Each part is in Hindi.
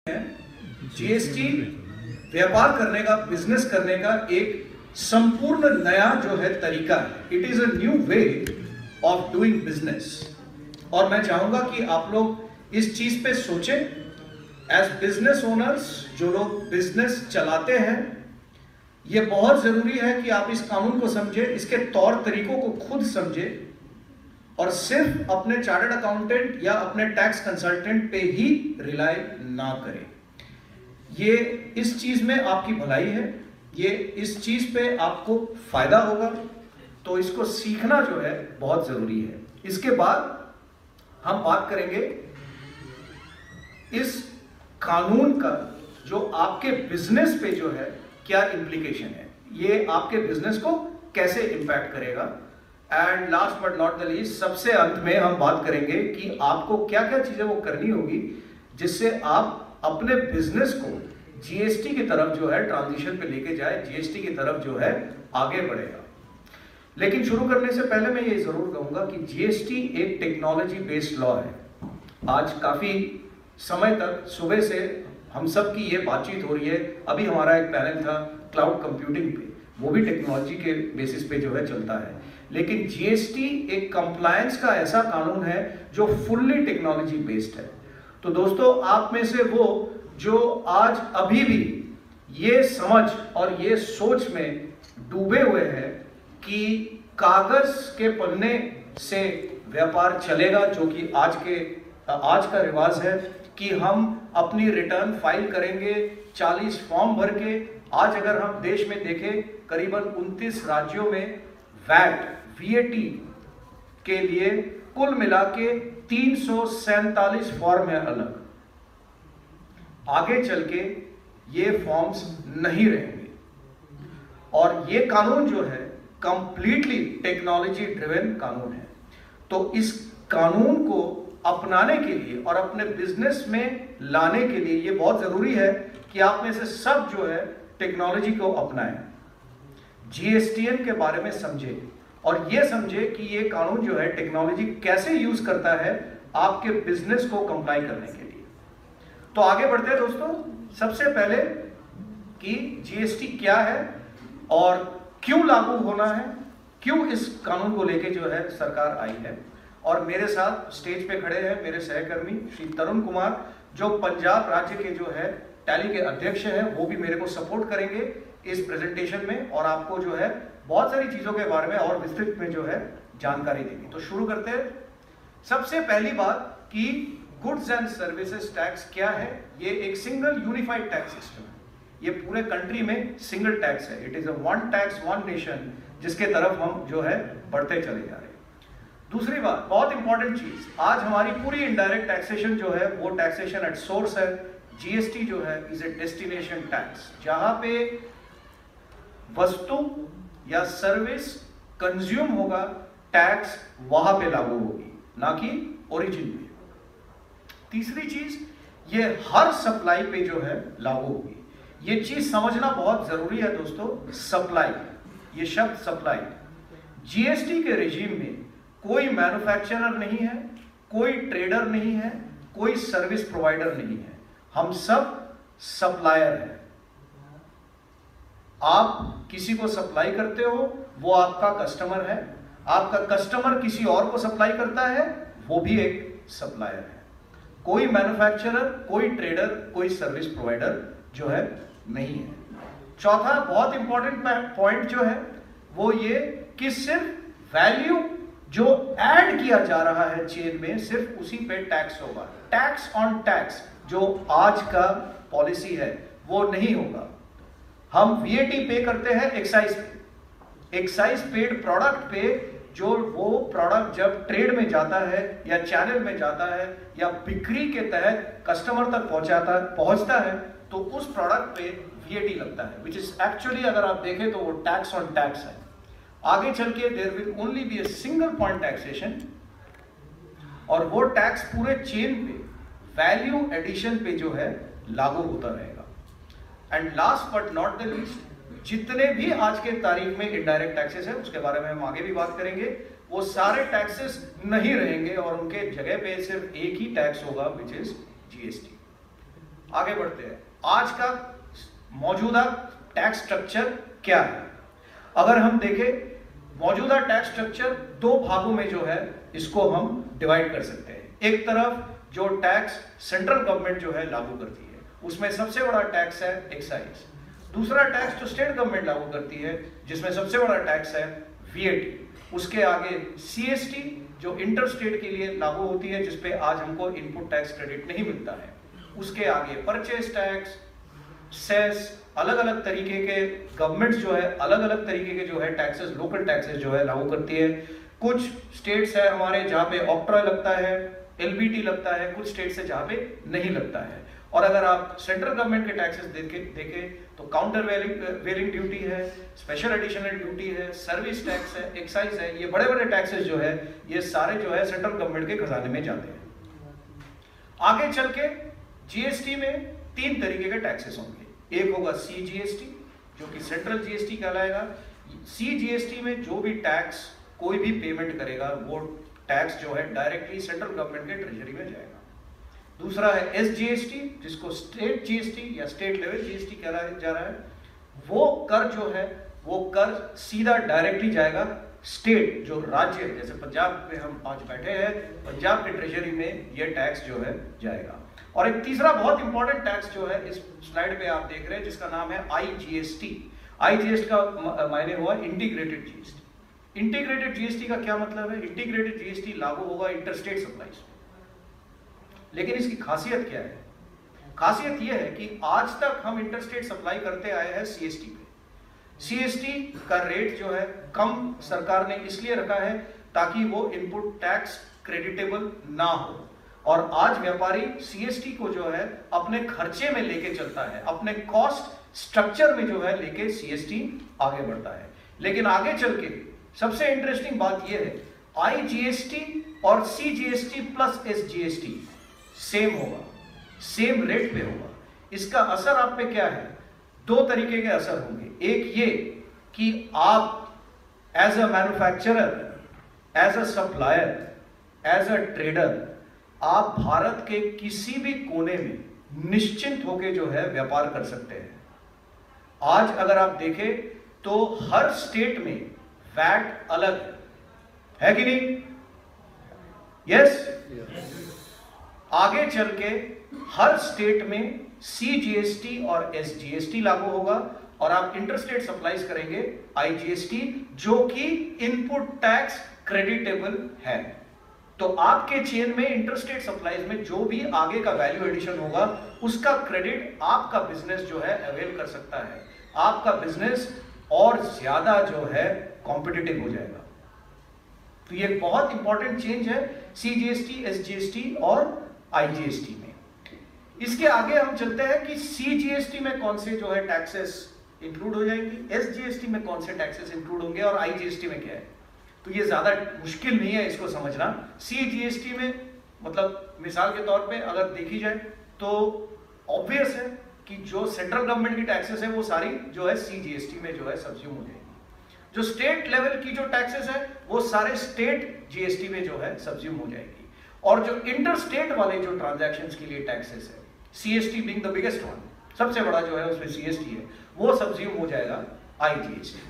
जीएसटी व्यापार करने का, बिजनेस करने का एक संपूर्ण नया जो है तरीका है। It is a new way of doing business. और मैं चाहूंगा कि आप लोग इस चीज पे सोचें। एज बिजनेस ओनर्स, जो लोग बिजनेस चलाते हैं, ये बहुत जरूरी है कि आप इस कानून को समझें, इसके तौर तरीकों को खुद समझें और सिर्फ अपने चार्टर्ड अकाउंटेंट या अपने टैक्स कंसल्टेंट पे ही रिलाई ना करें। ये इस चीज में आपकी भलाई है, ये इस चीज पे आपको फायदा होगा, तो इसको सीखना जो है बहुत जरूरी है। इसके बाद हम बात करेंगे इस कानून का जो आपके बिजनेस पे जो है क्या इंप्लीकेशन है, ये आपके बिजनेस को कैसे इंपैक्ट करेगा। And last but not the least, सबसे अंत में हम बात करेंगे कि आपको क्या क्या चीजें वो करनी होगी जिससे आप अपने बिजनेस को जीएसटी की तरफ जो है ट्रांजिशन पे लेके जाए, जीएसटी की तरफ जो है आगे बढ़ेगा। लेकिन शुरू करने से पहले मैं ये जरूर कहूंगा कि जीएसटी एक टेक्नोलॉजी बेस्ड लॉ है। आज काफी समय तक सुबह से हम सब की ये बातचीत हो रही है। अभी हमारा एक पैनल था क्लाउड कंप्यूटिंग पे, वो भी टेक्नोलॉजी के बेसिस पे जो है चलता है। लेकिन जीएसटी एक कंप्लायंस का ऐसा कानून है जो फुल्ली टेक्नोलॉजी बेस्ड है। तो दोस्तों, आप में से वो जो आज अभी भी ये समझ और ये सोच में डूबे हुए हैं कि कागज के पन्ने से व्यापार चलेगा, जो कि आज का रिवाज है कि हम अपनी रिटर्न फाइल करेंगे 40 फॉर्म भर के। आज अगर हम देश में देखें, करीबन 29 राज्यों में वीएटी के लिए कुल मिला के 347 फॉर्म है अलग। आगे चल के ये फॉर्म्स नहीं रहेंगे और ये कानून जो है कंप्लीटली टेक्नोलॉजी ड्रिवन कानून है। तो इस कानून को अपनाने के लिए और अपने बिजनेस में लाने के लिए ये बहुत जरूरी है कि आप में से सब जो है टेक्नोलॉजी को अपनाएं, जीएसटीएन के बारे में समझे और ये समझे कि ये कानून जो है टेक्नोलॉजी कैसे यूज करता है आपके बिजनेस को कंप्लाई करने के लिए। तो आगे बढ़ते हैं दोस्तों। सबसे पहले कि जीएसटी क्या है और क्यों लागू होना है, क्यों इस कानून को लेके जो है सरकार आई है। और मेरे साथ स्टेज पे खड़े हैं मेरे सहकर्मी श्री तरुण कुमार, जो पंजाब राज्य के जो है टैली के अध्यक्ष हैं। वो भी मेरे को सपोर्ट करेंगे इस प्रेजेंटेशन में और आपको जो है बहुत सारी चीजों के बारे में और विस्तृत में जो है जानकारी देंगे। तो शुरू करते हैं। सबसे पहली बात कि गुड्स एंड सर्विसेज टैक्स क्या है। ये एक सिंगल यूनिफाइड टैक्स सिस्टम है। ये पूरे कंट्री में सिंगल टैक्स है। It is a one tax one nation, जिसके तरफ हम जो है बढ़ते चले जा रहे हैं। दूसरी बात, बहुत इंपॉर्टेंट चीज, आज हमारी पूरी इनडायरेक्ट टैक्सेशन जो है वो टैक्सेशन एट सोर्स है। जीएसटी जो है इज ए डेस्टिनेशन टैक्स, जहां पे वस्तु या सर्विस कंज्यूम होगा, टैक्स वहां पे लागू होगी, ना कि ओरिजिन पे। तीसरी चीज, ये हर सप्लाई पे जो है लागू होगी। ये चीज समझना बहुत जरूरी है दोस्तों। सप्लाई, ये शब्द सप्लाई, जीएसटी के रेजिम में कोई मैन्युफैक्चरर नहीं है, कोई ट्रेडर नहीं है, कोई सर्विस प्रोवाइडर नहीं है। हम सब सप्लायर हैं। आप किसी को सप्लाई करते हो, वो आपका कस्टमर है। आपका कस्टमर किसी और को सप्लाई करता है, वो भी एक सप्लायर है। कोई मैन्युफैक्चरर, कोई ट्रेडर, कोई सर्विस प्रोवाइडर जो है नहीं है। चौथा बहुत इंपॉर्टेंट पॉइंट जो है वो ये कि सिर्फ वैल्यू जो ऐड किया जा रहा है चेन में, सिर्फ उसी पे टैक्स होगा। टैक्स ऑन टैक्स जो आज का पॉलिसी है वो नहीं होगा। हम वीएटी पे करते हैं एक्साइज पे, एक्साइज पेड प्रोडक्ट पे, जो वो प्रोडक्ट जब ट्रेड में जाता है या चैनल में जाता है या बिक्री के तहत कस्टमर तक पहुंचता है, तो उस प्रोडक्ट पे वीएटी लगता है, विच इज एक्चुअली अगर आप देखें तो वो टैक्स ऑन टैक्स है। आगे चल के there will only be a single point taxation, और वो टैक्स पूरे चेन पे वैल्यू एडिशन पे जो है लागू होता रहेगा। And last but not the least, जितने भी आज के तारीख में इनडायरेक्ट टैक्सेस है, उसके बारे में हम आगे भी बात करेंगे, वो सारे टैक्सेस नहीं रहेंगे और उनके जगह पे सिर्फ एक ही टैक्स होगा, विच इज जीएसटी। आगे बढ़ते हैं। आज का मौजूदा टैक्स स्ट्रक्चर क्या है? अगर हम देखें मौजूदा टैक्स स्ट्रक्चर दो भागों में जो है इसको हम डिवाइड कर सकते हैं। एक तरफ जो टैक्स सेंट्रल गवर्नमेंट जो है लागू करती है, उसमें सबसे बड़ा टैक्स है एक्साइज। दूसरा टैक्स जो स्टेट गवर्नमेंट लागू करती है, जिसमें सबसे बड़ा टैक्स है वीएटी। उसके आगे सीएसटी जो इंटर स्टेट के लिए लागू होती है, जिसपे आज हमको इनपुट टैक्स क्रेडिट नहीं मिलता है। उसके आगे परचेज टैक्स, सेस, अलग अलग तरीके के गवर्नमेंट्स जो है अलग अलग तरीके के जो है टैक्सेस, लोकल टैक्सेस जो है लागू करती है। कुछ स्टेट्स है हमारे जहाँ पे ऑक्ट्रॉय लगता है, एलबीटी लगता है, कुछ स्टेट्स है जहाँ पे नहीं लगता है। और अगर आप सेंट्रल गवर्नमेंट के टैक्सेस देखें तो काउंटर वेलिंग ड्यूटी है, स्पेशल एडिशनल ड्यूटी है, सर्विस टैक्स है, एक्साइज है। ये बड़े बड़े टैक्सेस जो है ये सारे जो है सेंट्रल गवर्नमेंट के खजाने में जाते हैं। आगे चल के जीएसटी में तीन तरीके के टैक्सेस होंगे। एक होगा सीजीएसटी जो कि सेंट्रल जीएसटी कहलाएगा। सीजीएसटी में जो भी टैक्स कोई भी पेमेंट करेगा वो टैक्स जो है डायरेक्टली सेंट्रल गवर्नमेंट के ट्रेजरी में जाएगा। दूसरा है एसजीएसटी जिसको स्टेट जीएसटी या स्टेट लेवल जीएसटी कहा जा रहा है। वो कर जो है वो कर सीधा डायरेक्टली जाएगा स्टेट जो राज्य है, जैसे पंजाब में हम आज बैठे हैं, पंजाब के ट्रेजरी में ये टैक्स जो है जाएगा। और एक तीसरा बहुत इंपॉर्टेंट टैक्स जो है इस स्लाइड पे आप देख रहे हैं जिसका नाम है आईजीएसटी। आईजीएसटी का मायने हुआ इंटीग्रेटेड जीएसटी। इंटीग्रेटेड जीएसटी का क्या मतलब है? इंटीग्रेटेड जीएसटी लागू होगा इंटरस्टेट सप्लाईज में। लेकिन इसकी खासियत क्या है? खासियत यह है कि आज तक हम इंटरस्टेट सप्लाई करते आए हैं सीएसटी पे। सीएसटी का रेट जो है कम सरकार ने इसलिए रखा है ताकि वो इनपुट टैक्स क्रेडिटेबल ना हो। और आज व्यापारी सीएसटी को जो है अपने खर्चे में लेके चलता है, अपने कॉस्ट स्ट्रक्चर में जो है लेके सीएसटी आगे बढ़ता है। लेकिन आगे चल के सबसे इंटरेस्टिंग बात यह है आईजीएसटी और सीजीएसटी प्लस एसजीएसटी सेम होगा, सेम रेट पे होगा। इसका असर आप पे क्या है? दो तरीके के असर होंगे। एक ये कि आप as a manufacturer, as a supplier, as a trader आप भारत के किसी भी कोने में निश्चिंत होकर जो है व्यापार कर सकते हैं। आज अगर आप देखें तो हर स्टेट में वैट अलग है कि नहीं? यस? आगे चल के हर स्टेट में सीजीएसटी और एसजीएसटी लागू होगा और आप इंटरस्टेट सप्लाईज करेंगे आईजीएसटी जो कि इनपुट टैक्स क्रेडिटेबल है। तो आपके चेन में इंटरस्टेट सप्लाईज में जो भी आगे का वैल्यू एडिशन होगा उसका क्रेडिट आपका बिजनेस जो है अवेल कर सकता है। आपका बिजनेस और ज्यादा जो है कॉम्पिटिटिव हो जाएगा। तो ये बहुत इंपॉर्टेंट चेंज है सीजीएसटी, एसजीएसटी और आईजीएसटी में। इसके आगे हम चलते हैं कि सीजीएसटी में कौन से जो है टैक्सेस इंक्लूड हो जाएंगी, एसजीएसटी में कौन से टैक्सेस इंक्लूड होंगे और आईजीएसटी में क्या है। तो ये ज्यादा मुश्किल नहीं है इसको समझना। सीजीएसटी में मतलब मिसाल के तौर पे अगर देखी जाए तो ऑब्वियस है कि जो सेंट्रल गवर्नमेंट की टैक्सेस है वो सारी जो है सीजीएसटी में जो है सब्ज्यूम हो जाएगी। जो स्टेट लेवल की जो टैक्सेस है वो सारे स्टेट जीएसटी में जो है सब्ज्यूम हो जाएगी। और जो इंटर स्टेट वाले जो ट्रांजैक्शंस के लिए टैक्सेस है, CST being the biggest one, सबसे बड़ा जो है उसमें सीएसटी है, वो सब्ज्यूम हो जाएगा आईजीएसटी।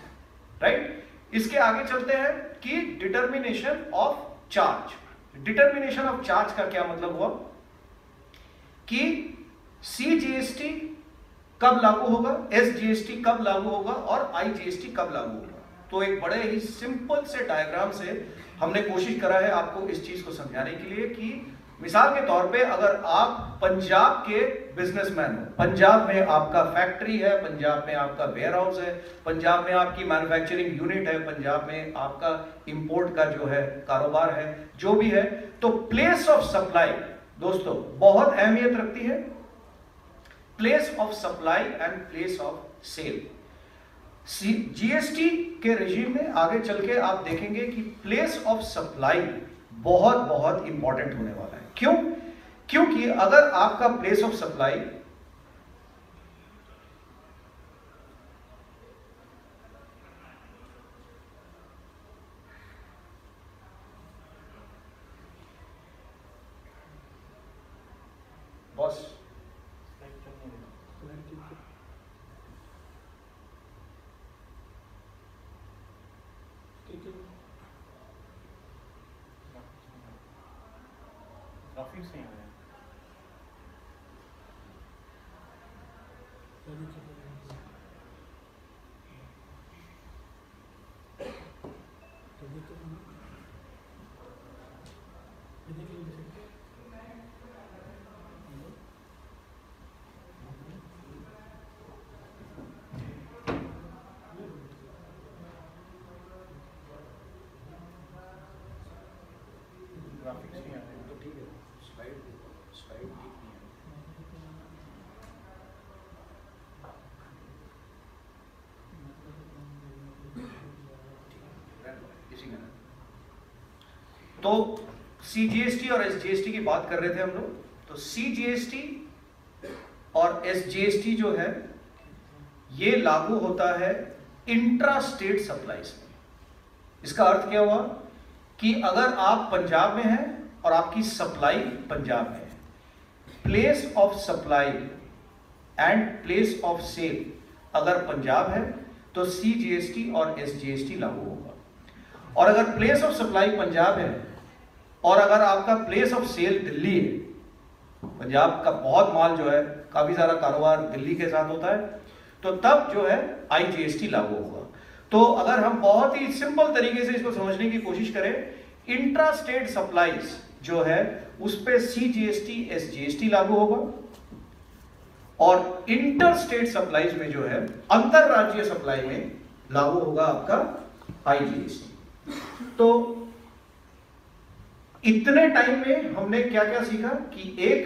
राइट? इसके आगे चलते हैं कि determination of charge. Determination of charge का क्या मतलब हुआ कि सीजीएसटी कब लागू होगा, एसजीएसटी कब लागू होगा और आईजीएसटी कब लागू होगा। तो एक बड़े ही सिंपल से डायग्राम से हमने कोशिश करा है आपको इस चीज को समझाने के लिए कि मिसाल के तौर पे अगर आप पंजाब के बिजनेसमैन हो, पंजाब में आपका फैक्ट्री है, पंजाब में आपका वेयर हाउस है, पंजाब में आपकी मैन्युफैक्चरिंग यूनिट है, पंजाब में आपका इंपोर्ट का जो है कारोबार है, जो भी है, तो प्लेस ऑफ सप्लाई दोस्तों बहुत अहमियत रखती है। Place of supply and place of sale. GST के रेजिम में आगे चल के आप देखेंगे कि प्लेस ऑफ सप्लाई बहुत बहुत इंपॉर्टेंट होने वाला है। क्यों? क्योंकि अगर आपका place of supply boss graphics नहीं आ रहे। ग्राफिक्स नहीं आ रहे तो ठीक है, स्लाइड ठीक नहीं है। इसी में तो CGST और SGST की बात कर रहे थे हम लोग। तो CGST और SGST जो है ये लागू होता है इंट्रा स्टेट सप्लाईज में। इसका अर्थ क्या हुआ कि अगर आप पंजाब में हैं और आपकी सप्लाई पंजाब में है, place of supply and place of sale अगर पंजाब है तो CGST और SGST लागू होगा। और अगर प्लेस ऑफ सप्लाई पंजाब है और अगर आपका प्लेस ऑफ सेल दिल्ली है, पंजाब का बहुत माल जो है, काफी सारा कारोबार दिल्ली के साथ होता है, तो तब जो है IGST लागू होगा। तो अगर हम बहुत ही सिंपल तरीके से इसको समझने की कोशिश करें, इंट्रा स्टेट सप्लाईज जो है उस पे CGST SGST लागू होगा, और इंटर स्टेट सप्लाईज में जो है अंतरराज्यीय सप्लाई में लागू होगा आपका IGST। तो इतने टाइम में हमने क्या क्या सीखा कि एक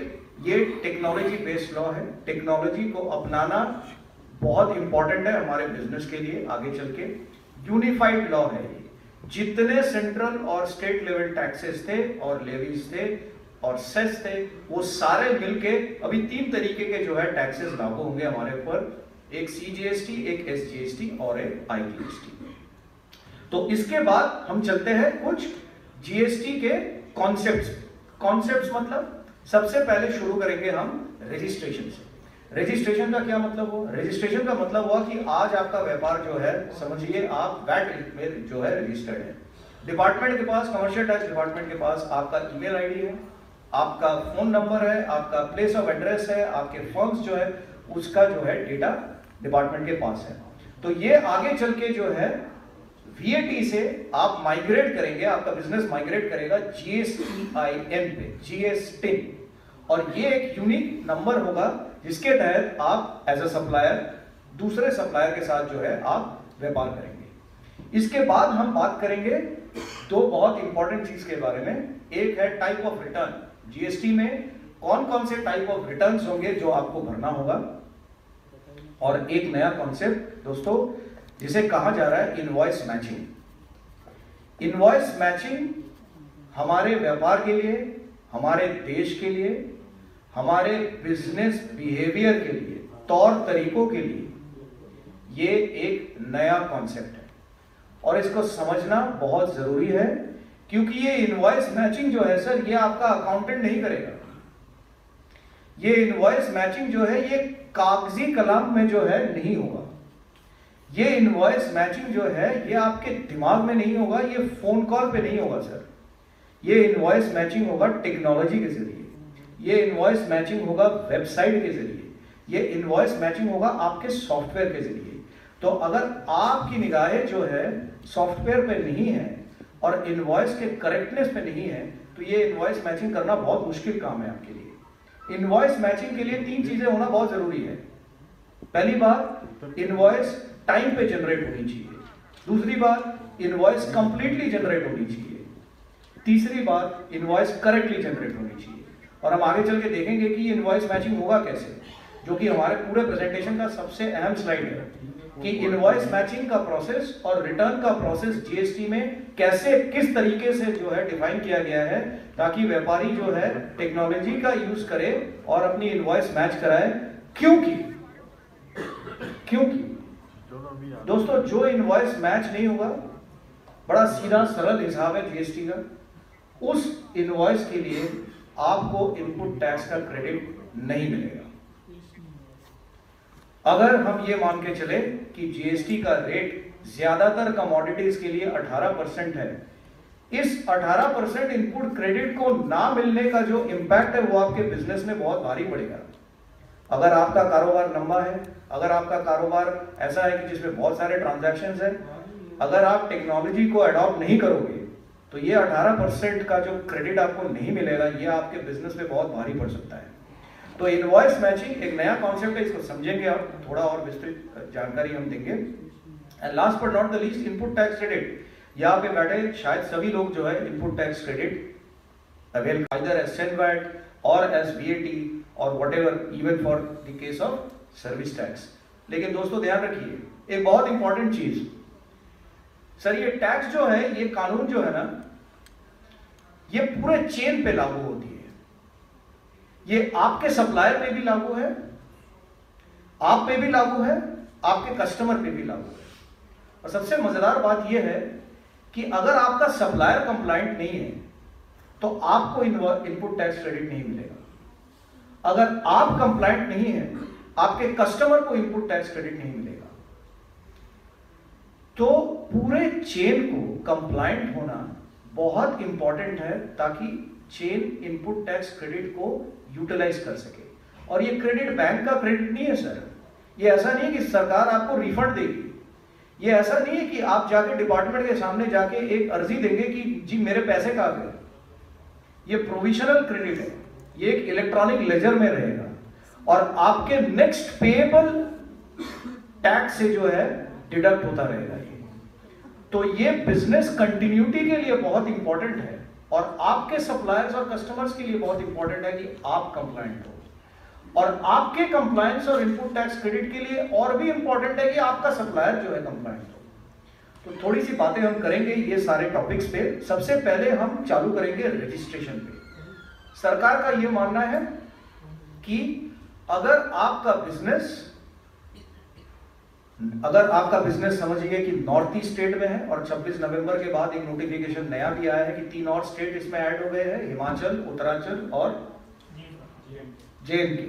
ये टेक्नोलॉजी बेस्ड लॉ है, टेक्नोलॉजी को अपनाना बहुत इंपॉर्टेंट है हमारे बिजनेस के लिए आगे चल के। यूनिफाइड लॉ है ये, जितने सेंट्रल और स्टेट लेवल टैक्सेस थे और लेवीज थे और सेस थे वो सारे मिलके अभी 3 तरीके के जो है टैक्सेस लागू होंगे हमारे ऊपर, एक CGST, एक SGST और एक IGST। तो इसके बाद हम चलते हैं कुछ GST के कॉन्सेप्ट्स मतलब सबसे पहले शुरू करेंगे हम रजिस्ट्रेशन से। रजिस्ट्रेशन का क्या मतलब हुआ? रजिस्ट्रेशन का मतलब हुआ कि आज आपका व्यापार जो है, समझिए आप वैट में जो है रजिस्टर्ड है, डिपार्टमेंट के पास, कमर्शियल टैक्स डिपार्टमेंट के पास आपका ईमेल आईडी है, आपका फोन नंबर है, आपका प्लेस ऑफ एड्रेस है, आपके फर्म्स जो है उसका जो है डेटा डिपार्टमेंट के पास है। तो ये आगे चल के जो है VAT से आप माइग्रेट करेंगे, आपका बिजनेस माइग्रेट करेगा GSTIN पे, GSTIN, और ये एक यूनिक नंबर होगा जिसके तहत आप एज अ सप्लायर दूसरे सप्लायर के साथ जो है आप व्यापार करेंगे। इसके बाद हम बात करेंगे 2 बहुत इंपॉर्टेंट चीज के बारे में। एक है टाइप ऑफ रिटर्न। GST में कौन कौन से टाइप ऑफ रिटर्न्स होंगे जो आपको भरना होगा, और एक नया कॉन्सेप्ट दोस्तों जिसे कहा जा रहा है इनवॉइस मैचिंग। इनवॉइस मैचिंग हमारे व्यापार के लिए, हमारे देश के लिए, हमारे बिजनेस बिहेवियर के लिए, तौर तरीकों के लिए ये एक नया कॉन्सेप्ट है और इसको समझना बहुत जरूरी है, क्योंकि ये इनवॉइस मैचिंग जो है सर, ये आपका अकाउंटेंट नहीं करेगा। ये इनवॉइस मैचिंग जो है ये कागजी कलम में जो है नहीं होगा। ये इनवॉइस मैचिंग जो है ये आपके दिमाग में नहीं होगा, ये फोन कॉल पे नहीं होगा सर। ये इनवॉइस मैचिंग होगा टेक्नोलॉजी के जरिए, ये इनवॉइस मैचिंग होगा वेबसाइट के जरिए, ये इनवॉइस मैचिंग होगा आपके सॉफ्टवेयर के जरिए। तो अगर आपकी निगाहें जो है सॉफ्टवेयर पे नहीं है और इनवॉइस के करेक्टनेस पे नहीं है, तो ये इनवॉइस मैचिंग करना बहुत मुश्किल काम है आपके लिए। इनवॉइस मैचिंग के लिए 3 चीजें होना बहुत जरूरी है। पहली बात, इनवॉइस टाइम पे जनरेट होनी चाहिए। दूसरी बात, इनवॉइस कंप्लीटली जनरेट होनी चाहिए। तीसरी बात, इनवॉइस करेक्टली जनरेट होनी चाहिए। और हम आगे चल के देखेंगे कि इनवॉइस मैचिंग होगा कैसे, जो कि हमारे पूरे प्रेजेंटेशन का सबसे अहम स्लाइड है कि इनवॉइस मैचिंग का प्रोसेस और रिटर्न का प्रोसेस GST में कैसे, किस तरीके से जो है डिफाइन किया गया है, ताकि व्यापारी जो है टेक्नोलॉजी का यूज करे और अपनी इनवॉइस मैच कराए। क्योंकि दोस्तों जो इनवॉइस मैच नहीं होगा, बड़ा सीधा सरल हिसाब है GST का, उस इनवॉइस के लिए आपको इनपुट टैक्स का क्रेडिट नहीं मिलेगा। अगर हम ये मान के चले कि GST का रेट ज्यादातर कमोडिटीज के लिए 18% है, इस 18% इनपुट क्रेडिट को ना मिलने का जो इंपैक्ट है वो आपके बिजनेस में बहुत भारी पड़ेगा। अगर आपका कारोबार लंबा है, अगर आपका कारोबार ऐसा है कि जिसमें बहुत सारे ट्रांजैक्शंस हैं, अगर आप टेक्नोलॉजी को अडॉप्ट नहीं करोगे तो ये 18% का जो क्रेडिट आपको नहीं मिलेगा, ये आपके बिजनेस पे बहुत भारी पड़ सकता है। तो इनवॉइस मैचिंग एक नया कॉन्सेप्ट है, इसको समझेंगे आप, थोड़ा और विस्तृत जानकारी हम देंगे। And last but not the least, input tax credit. यहाँ पे बैठे शायद सभी लोग जो है input tax credit avail either as CENVAT और एज VAT और whatever, even for the case of service tax. लेकिन दोस्तों ध्यान रखिए एक बहुत इंपॉर्टेंट चीज, सर ये टैक्स जो है, ये कानून जो है ना, ये पूरे चेन पे लागू होती है। ये आपके सप्लायर पे भी लागू है, आप पे भी लागू है, आपके कस्टमर पे भी लागू है। और सबसे मजेदार बात यह है कि अगर आपका सप्लायर कंप्लायंट नहीं है तो आपको इनपुट टैक्स क्रेडिट नहीं मिलेगा। अगर आप कंप्लायंट नहीं है, आपके कस्टमर को इनपुट टैक्स क्रेडिट नहीं मिलेगा। तो पूरे चेन को कंप्लायंट होना बहुत इंपॉर्टेंट है ताकि चेन इनपुट टैक्स क्रेडिट को यूटिलाइज कर सके। और ये क्रेडिट बैंक का क्रेडिट नहीं है सर, ये ऐसा नहीं है कि सरकार आपको रिफंड देगी, ये ऐसा नहीं है कि आप जाके डिपार्टमेंट के सामने जाके एक अर्जी देंगे कि जी मेरे पैसे कहाँ गए। ये प्रोविजनल क्रेडिट है, ये एक इलेक्ट्रॉनिक लेजर में रहेगा और आपके नेक्स्ट पेएबल टैक्स से जो है डिडक्ट होता रहेगा। तो ये बिजनेस कंटिन्यूटी के लिए बहुत इंपॉर्टेंट है और आपके सप्लायर्स और कस्टमर्स के लिए बहुत इंपॉर्टेंट है कि आप कंप्लायंट हो। और आपके कंप्लायंस और इनपुट टैक्स क्रेडिट के लिए और भी इंपॉर्टेंट है कि आपका सप्लायर जो है कंप्लायंट हो। तो थोड़ी सी बातें हम करेंगे ये सारे टॉपिक्स पे। सबसे पहले हम चालू करेंगे रजिस्ट्रेशन पे। सरकार का ये मानना है कि अगर आपका बिजनेस समझिए कि नॉर्थ ईस्ट स्टेट में है और 26 नवंबर के बाद एक नोटिफिकेशन नया भी आया है कि 3 और स्टेट इसमें ऐड हो गए हैं, हिमाचल, उत्तराखंड और JNK।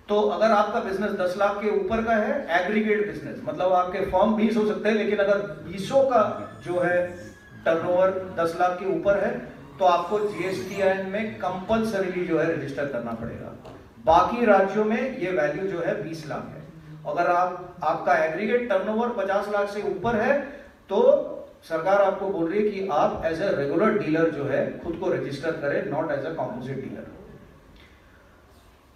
तो अगर आपका बिजनेस 10 लाख के ऊपर का है, एग्रीगेट बिजनेस, मतलब आपके फर्म 20 हो सकते हैं, लेकिन अगर 20 का जो है टर्नओवर 10 लाख के ऊपर है तो आपको GSTN में कंपल्सरीली जो है रजिस्टर करना पड़ेगा। बाकी राज्यों में ये वैल्यू जो है 20 लाख है। अगर आपका एग्रीगेट टर्नओवर 50 लाख से ऊपर है तो सरकार आपको बोल रही है कि आप एज ए रेगुलर डीलर जो है खुद को रजिस्टर करें, not as a composite dealer.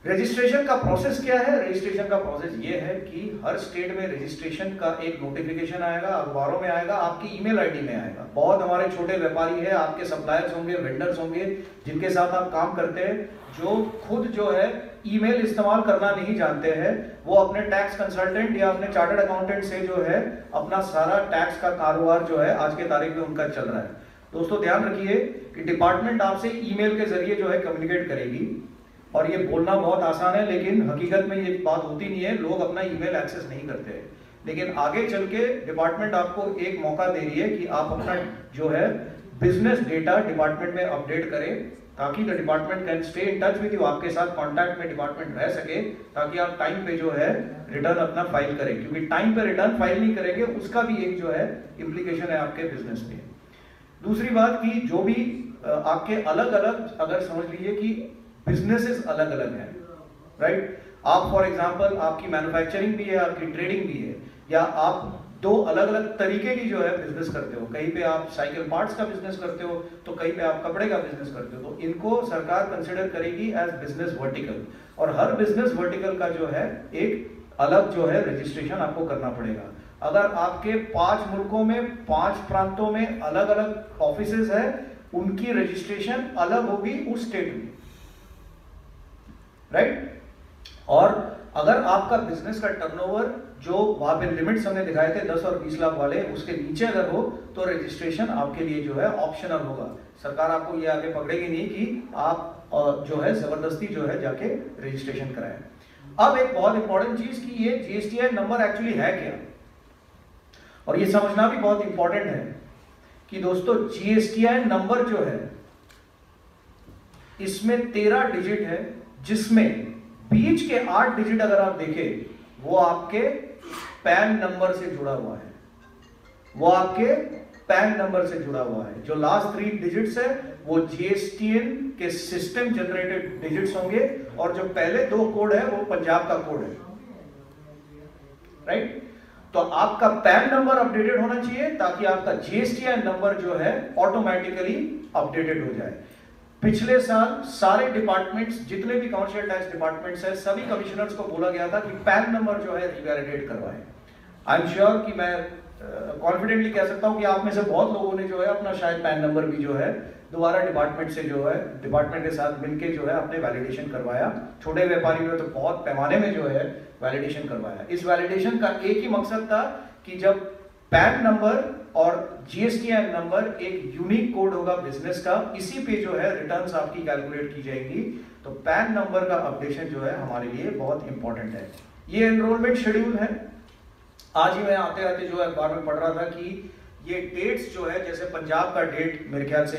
Registration का प्रोसेस क्या है? रजिस्ट्रेशन का प्रोसेस ये है कि हर स्टेट में रजिस्ट्रेशन का एक नोटिफिकेशन आएगा, अखबारों में आएगा, आपकी ईमेल आईडी में आएगा। बहुत हमारे छोटे व्यापारी है, आपके सप्लायर्स होंगे, वेंडर्स होंगे जिनके साथ आप काम करते हैं, जो खुद जो है ईमेल इस्तेमाल करना नहीं जानते हैं, वो अपने टैक्स कंसल्टेंट या अपने चार्टर्ड अकाउंटेंट से जो है अपना सारा टैक्स का कारोबार जो है आज के तारीख में उनका चल रहा है। दोस्तों ध्यान रखिए कि डिपार्टमेंट आपसे ईमेल के जरिए जो है कम्युनिकेट करेगी। और ये बोलना बहुत आसान है लेकिन हकीकत में ये बात होती नहीं है, लोग अपना ईमेल एक्सेस नहीं करते हैं। लेकिन आगे चल के डिपार्टमेंट आपको एक मौका दे रही है कि आप अपना जो है बिजनेस डेटा डिपार्टमेंट में अपडेट करें ताकि the department can stay in touch with you, आपके साथ कांटेक्ट में डिपार्टमेंट रह सके ताकि आप टाइम पे जो है रिटर्न अपना फाइल करें। क्योंकि टाइम पे रिटर्न फाइल नहीं करेंगे उसका भी एक जो है इम्प्लीकेशन है आपके बिजनेस पे। दूसरी बात कि जो भी आपके अलग अलग, अगर समझ लीजिए कि बिजनेसेस अलग अलग हैं, राइट। आप फॉर एग्जांपल आपकी मैन्युफैक्चरिंग भी है, आपकी ट्रेडिंग भी है, या आप दो अलग अलग तरीके की जो है बिजनेस करते हो। कहीं पे आप साइकिल पार्ट्स का बिजनेस करते हो तो कहीं पे आप कपड़े का बिजनेस करते हो। तो इनको सरकार कंसिडर करेगी एज बिजनेस वर्टिकल और हर बिजनेस वर्टिकल का जो है एक अलग जो है रजिस्ट्रेशन आपको करना पड़ेगा। अगर आपके 5 मुल्कों में 5 प्रांतों में अलग अलग ऑफिसेज है, उनकी रजिस्ट्रेशन अलग होगी उस स्टेट में, राइट। और अगर आपका बिजनेस का टर्नओवर जो वहां पे लिमिट्स हमने दिखाए थे 10 और 20 लाख वाले, उसके नीचे अगर हो तो रजिस्ट्रेशन आपके लिए जो है ऑप्शनल होगा। सरकार आपको ये आगे पकड़ेगी नहीं कि आप जो है जबरदस्ती जो है जाके रजिस्ट्रेशन कराएं। अब एक बहुत इंपॉर्टेंट चीज कि ये GSTN नंबर एक्चुअली है क्या, और ये समझना भी बहुत इंपॉर्टेंट है कि दोस्तों GSTN नंबर जो है इसमें 13 डिजिट है, जिसमें बीच के 8 डिजिट अगर आप देखें वो आपके पैन नंबर से जुड़ा हुआ है, वो आपके पैन नंबर से जुड़ा हुआ है। जो लास्ट 3 डिजिट्स है वो जीएसटीएन के सिस्टम जनरेटेड डिजिट्स होंगे और जो पहले 2 कोड है वो पंजाब का कोड है, राइट। तो आपका पैन नंबर अपडेटेड होना चाहिए ताकि आपका जीएसटीएन नंबर जो है ऑटोमेटिकली अपडेटेड हो जाए। पिछले साल सारे डिपार्टमेंट्स, जितने भी कमर्शियल टैक्स डिपार्टमेंट्स है, सभी कमिश्नर्स को बोला गया था कि पैन नंबर जो है रिवैलिडेट करवाएं। आई एम श्योर कि मैं कॉन्फिडेंटली कह सकता हूं कि आप में से बहुत लोगों ने जो है अपना शायद पैन नंबर भी जो है दोबारा डिपार्टमेंट से जो है डिपार्टमेंट के साथ मिलके जो है अपने वैलिडेशन करवाया। छोटे व्यापारियों ने तो बहुत पैमाने में जो है वैलिडेशन करवाया। इस वैलिडेशन का एक ही मकसद था कि जब पैन नंबर और जीएसटीएन नंबर एक यूनिक कोड होगा बिजनेस का, इसी पे जो है रिटर्न्स आपकी कैलकुलेट की जाएगी। तो पैन नंबर का अपडेशन जो है हमारे लिए बहुत इंपॉर्टेंट है। ये एनरोलमेंट शेड्यूल है। आज ही मैं आते आते जो है अखबार में पढ़ रहा था कि ये डेट्स जो है, जैसे पंजाब का डेट मेरे ख्याल से